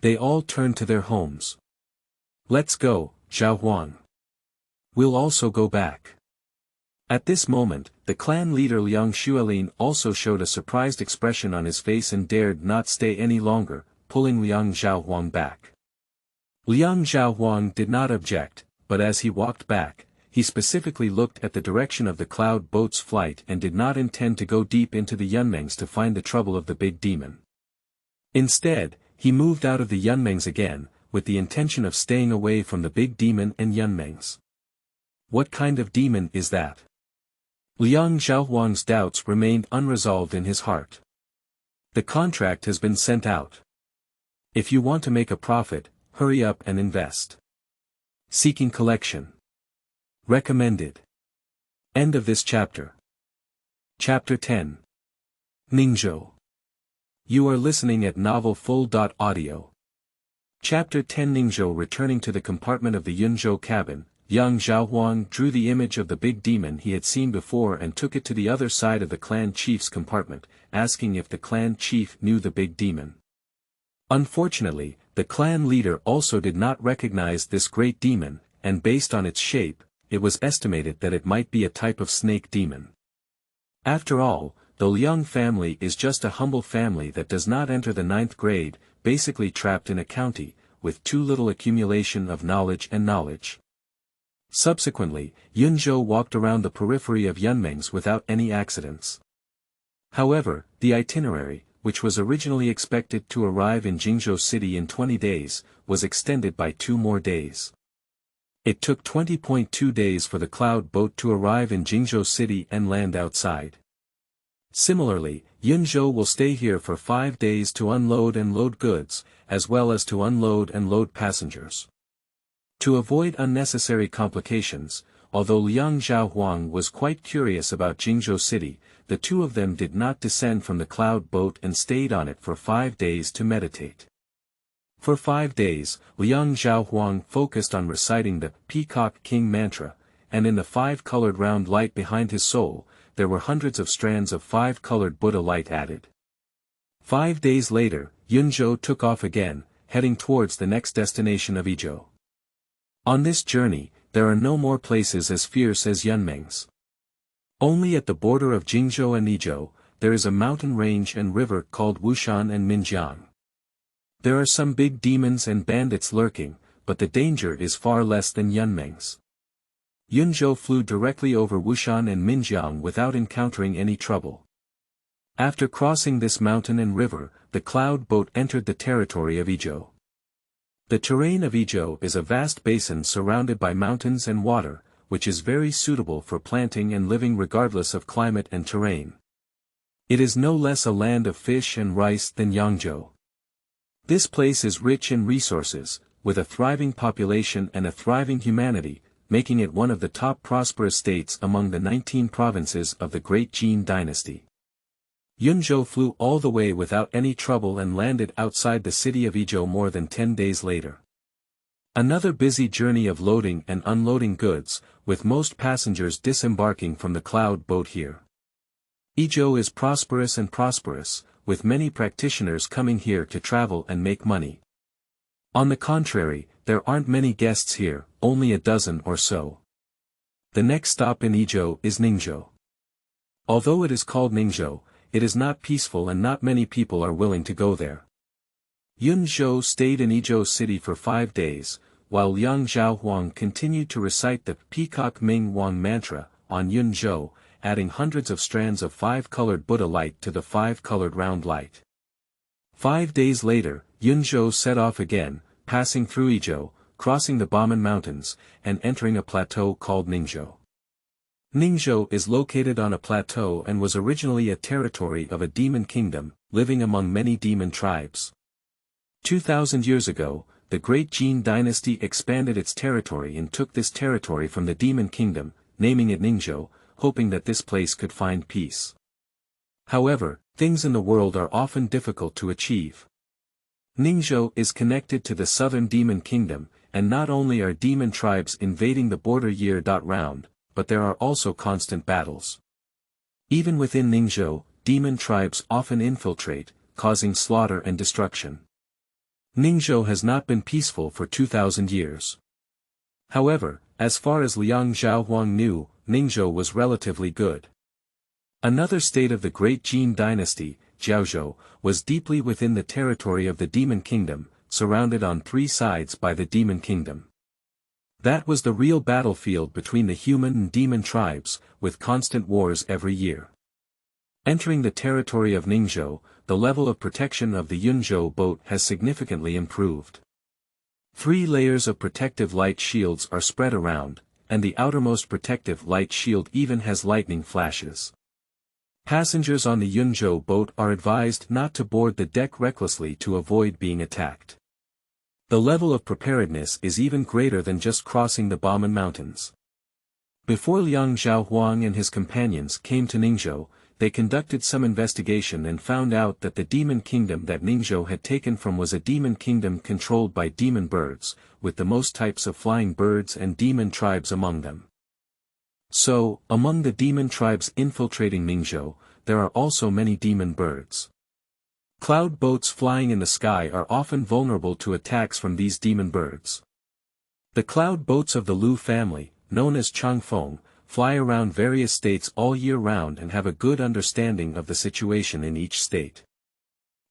They all turned to their homes. "Let's go, Zhaohuang. We'll also go back." At this moment, the clan leader Liang Xuelin also showed a surprised expression on his face and dared not stay any longer, pulling Liang Zhaohuang back. Liang Zhaohuang did not object, but as he walked back, he specifically looked at the direction of the cloud boat's flight and did not intend to go deep into the Yunmengs to find the trouble of the big demon. Instead, he moved out of the Yunmengs again, with the intention of staying away from the big demon and Yunmengs. What kind of demon is that? Liang Zhaohuang's doubts remained unresolved in his heart. The contract has been sent out. If you want to make a profit, hurry up and invest. Seeking collection. Recommended. End of this chapter. Chapter 10. Ningzhou. You are listening at novelfull.audio. Chapter 10. Ningzhou. Returning to the compartment of the Yunzhou cabin, Liang Zhaohuang drew the image of the big demon he had seen before and took it to the other side of the clan chief's compartment, asking if the clan chief knew the big demon. Unfortunately, the clan leader also did not recognize this great demon, and based on its shape, it was estimated that it might be a type of snake demon. After all, the Liang family is just a humble family that does not enter the 9th grade, basically trapped in a county, with too little accumulation of knowledge and knowledge. Subsequently, Yunzhou walked around the periphery of Yunmengs without any accidents. However, the itinerary, which was originally expected to arrive in Jingzhou city in 20 days, was extended by 2 more days. It took 20.2 days for the cloud boat to arrive in Jingzhou city and land outside. Similarly, Yunzhou will stay here for 5 days to unload and load goods, as well as to unload and load passengers. To avoid unnecessary complications, although Liang Zhaohuang was quite curious about Jingzhou city, the two of them did not descend from the cloud boat and stayed on it for 5 days to meditate. For 5 days, Liang Zhaohuang focused on reciting the Peacock King mantra, and in the 5-colored round light behind his soul, there were hundreds of strands of 5-colored Buddha light added. 5 days later, Yunzhou took off again, heading towards the next destination of Yizhou. On this journey, there are no more places as fierce as Yunmeng's. Only at the border of Jingzhou and Ningzhou, there is a mountain range and river called Wushan and Minjiang. There are some big demons and bandits lurking, but the danger is far less than Yunmeng's. Yunzhou flew directly over Wushan and Minjiang without encountering any trouble. After crossing this mountain and river, the cloud boat entered the territory of Yizhou. The terrain of Yizhou is a vast basin surrounded by mountains and water, which is very suitable for planting and living regardless of climate and terrain. It is no less a land of fish and rice than Yangzhou. This place is rich in resources, with a thriving population and a thriving humanity, making it one of the top prosperous states among the 19 provinces of the Great Jin Dynasty. Yunzhou flew all the way without any trouble and landed outside the city of Yizhou more than 10 days later. Another busy journey of loading and unloading goods, with most passengers disembarking from the cloud boat here. Yizhou is prosperous, with many practitioners coming here to travel and make money. On the contrary, there aren't many guests here, only a dozen or so. The next stop in Yizhou is Ningzhou. Although it is called Ningzhou, it is not peaceful and not many people are willing to go there. Yunzhou stayed in Yizhou city for 5 days, while Liang Zhaohuang continued to recite the Peacock Ming Wang mantra on Yunzhou, adding hundreds of strands of 5-colored Buddha light to the 5-colored round light. 5 days later, Yunzhou set off again, passing through Yizhou, crossing the Bamen Mountains, and entering a plateau called Ningzhou. Ningzhou is located on a plateau and was originally a territory of a demon kingdom, living among many demon tribes. 2,000 years ago, the Great Jin Dynasty expanded its territory and took this territory from the demon kingdom, naming it Ningzhou, hoping that this place could find peace. However, things in the world are often difficult to achieve. Ningzhou is connected to the southern demon kingdom, and not only are demon tribes invading the border year-round, but there are also constant battles. Even within Ningzhou, demon tribes often infiltrate, causing slaughter and destruction. Ningzhou has not been peaceful for 2,000 years. However, as far as Liang Zhaohuang knew, Ningzhou was relatively good. Another state of the Great Jin Dynasty, Jiuzhou, was deeply within the territory of the Demon Kingdom, surrounded on 3 sides by the Demon Kingdom. That was the real battlefield between the human and demon tribes, with constant wars every year. Entering the territory of Ningzhou, the level of protection of the Yunzhou boat has significantly improved. 3 layers of protective light shields are spread around, and the outermost protective light shield even has lightning flashes. Passengers on the Yunzhou boat are advised not to board the deck recklessly to avoid being attacked. The level of preparedness is even greater than just crossing the Bamen Mountains. Before Liang Zhaohuang and his companions came to Ningzhou, they conducted some investigation and found out that the demon kingdom that Ningzhou had taken from was a demon kingdom controlled by demon birds, with the most types of flying birds and demon tribes among them. So, among the demon tribes infiltrating Ningzhou, there are also many demon birds. Cloud boats flying in the sky are often vulnerable to attacks from these demon birds. The cloud boats of the Lu family, known as Changfeng, fly around various states all year round and have a good understanding of the situation in each state.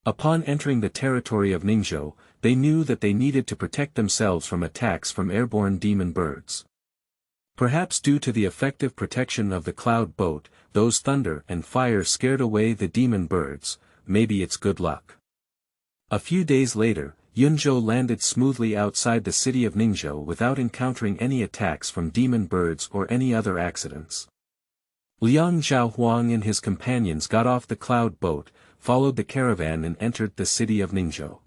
Upon entering the territory of Ningzhou, they knew that they needed to protect themselves from attacks from airborne demon birds. Perhaps due to the effective protection of the cloud boat, those thunder and fire scared away the demon birds. Maybe it's good luck. A few days later, Yunzhou landed smoothly outside the city of Ningzhou without encountering any attacks from demon birds or any other accidents. Liang Zhaohuang and his companions got off the cloud boat, followed the caravan and entered the city of Ningzhou.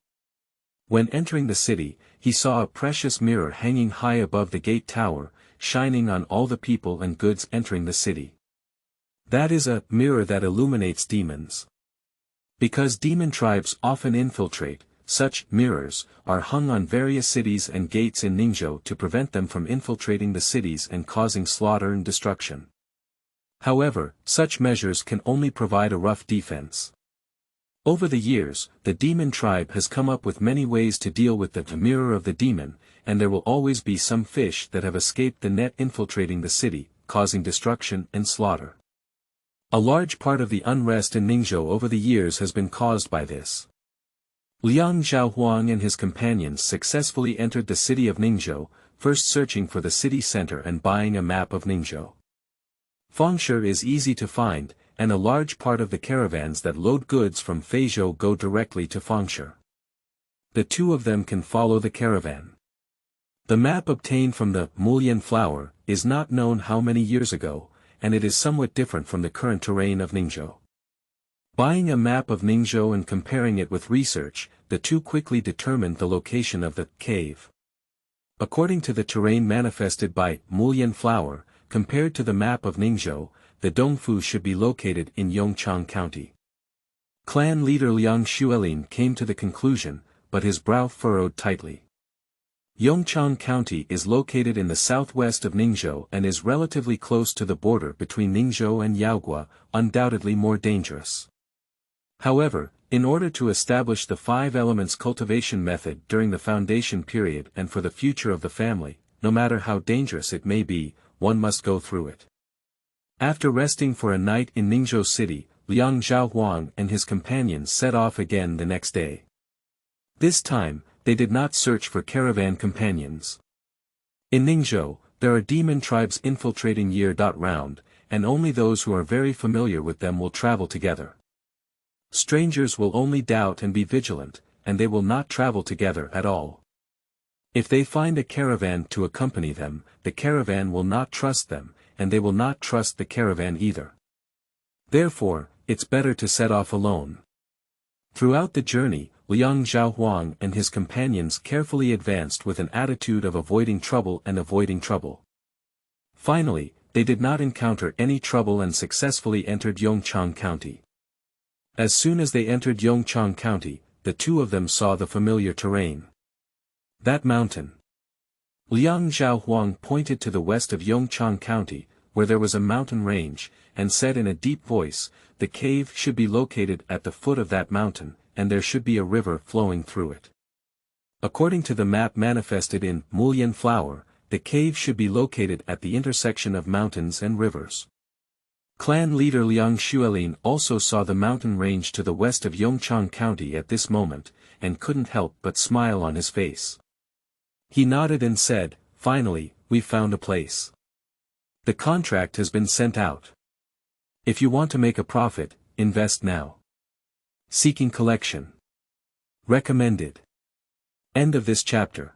When entering the city, he saw a precious mirror hanging high above the gate tower, shining on all the people and goods entering the city. That is a mirror that illuminates demons. Because demon tribes often infiltrate, such mirrors, are hung on various cities and gates in Ningzhou to prevent them from infiltrating the cities and causing slaughter and destruction. However, such measures can only provide a rough defense. Over the years, the demon tribe has come up with many ways to deal with the mirror of the demon, and there will always be some fish that have escaped the net infiltrating the city, causing destruction and slaughter. A large part of the unrest in Ningzhou over the years has been caused by this. Liang Xiaohuang and his companions successfully entered the city of Ningzhou, first searching for the city center and buying a map of Ningzhou. Fengshe is easy to find, and a large part of the caravans that load goods from Feizhou go directly to Fengshe. The two of them can follow the caravan. The map obtained from the Mulian flower is not known how many years ago, and it is somewhat different from the current terrain of Ningzhou. Buying a map of Ningzhou and comparing it with research, the two quickly determined the location of the cave. According to the terrain manifested by Mulian flower, compared to the map of Ningzhou, the Dongfu should be located in Yongchang County. Clan leader Liang Xuelin came to the conclusion, but his brow furrowed tightly. Yongchang County is located in the southwest of Ningzhou and is relatively close to the border between Ningzhou and Yaogua, undoubtedly more dangerous. However, in order to establish the 5 elements cultivation method during the foundation period and for the future of the family, no matter how dangerous it may be, one must go through it. After resting for a night in Ningzhou city, Liang Xiaohuang and his companions set off again the next day. This time, they did not search for caravan companions. In Ningzhou, there are demon tribes infiltrating year-round, and only those who are very familiar with them will travel together. Strangers will only doubt and be vigilant, and they will not travel together at all. If they find a caravan to accompany them, the caravan will not trust them, and they will not trust the caravan either. Therefore, it's better to set off alone. Throughout the journey, Liang Xiaohuang and his companions carefully advanced with an attitude of avoiding trouble and avoiding trouble. Finally, they did not encounter any trouble and successfully entered Yongchang County. As soon as they entered Yongchang County, the two of them saw the familiar terrain. That mountain. Liang Xiaohuang pointed to the west of Yongchang County, where there was a mountain range, and said in a deep voice, "The cave should be located at the foot of that mountain, and there should be a river flowing through it." According to the map manifested in Mulian flower, the cave should be located at the intersection of mountains and rivers. Clan leader Liang Xuelin also saw the mountain range to the west of Yongchang County at this moment, and couldn't help but smile on his face. He nodded and said, "Finally, we've found a place. The contract has been sent out. If you want to make a profit, invest now." Seeking collection. Recommended. End of this chapter.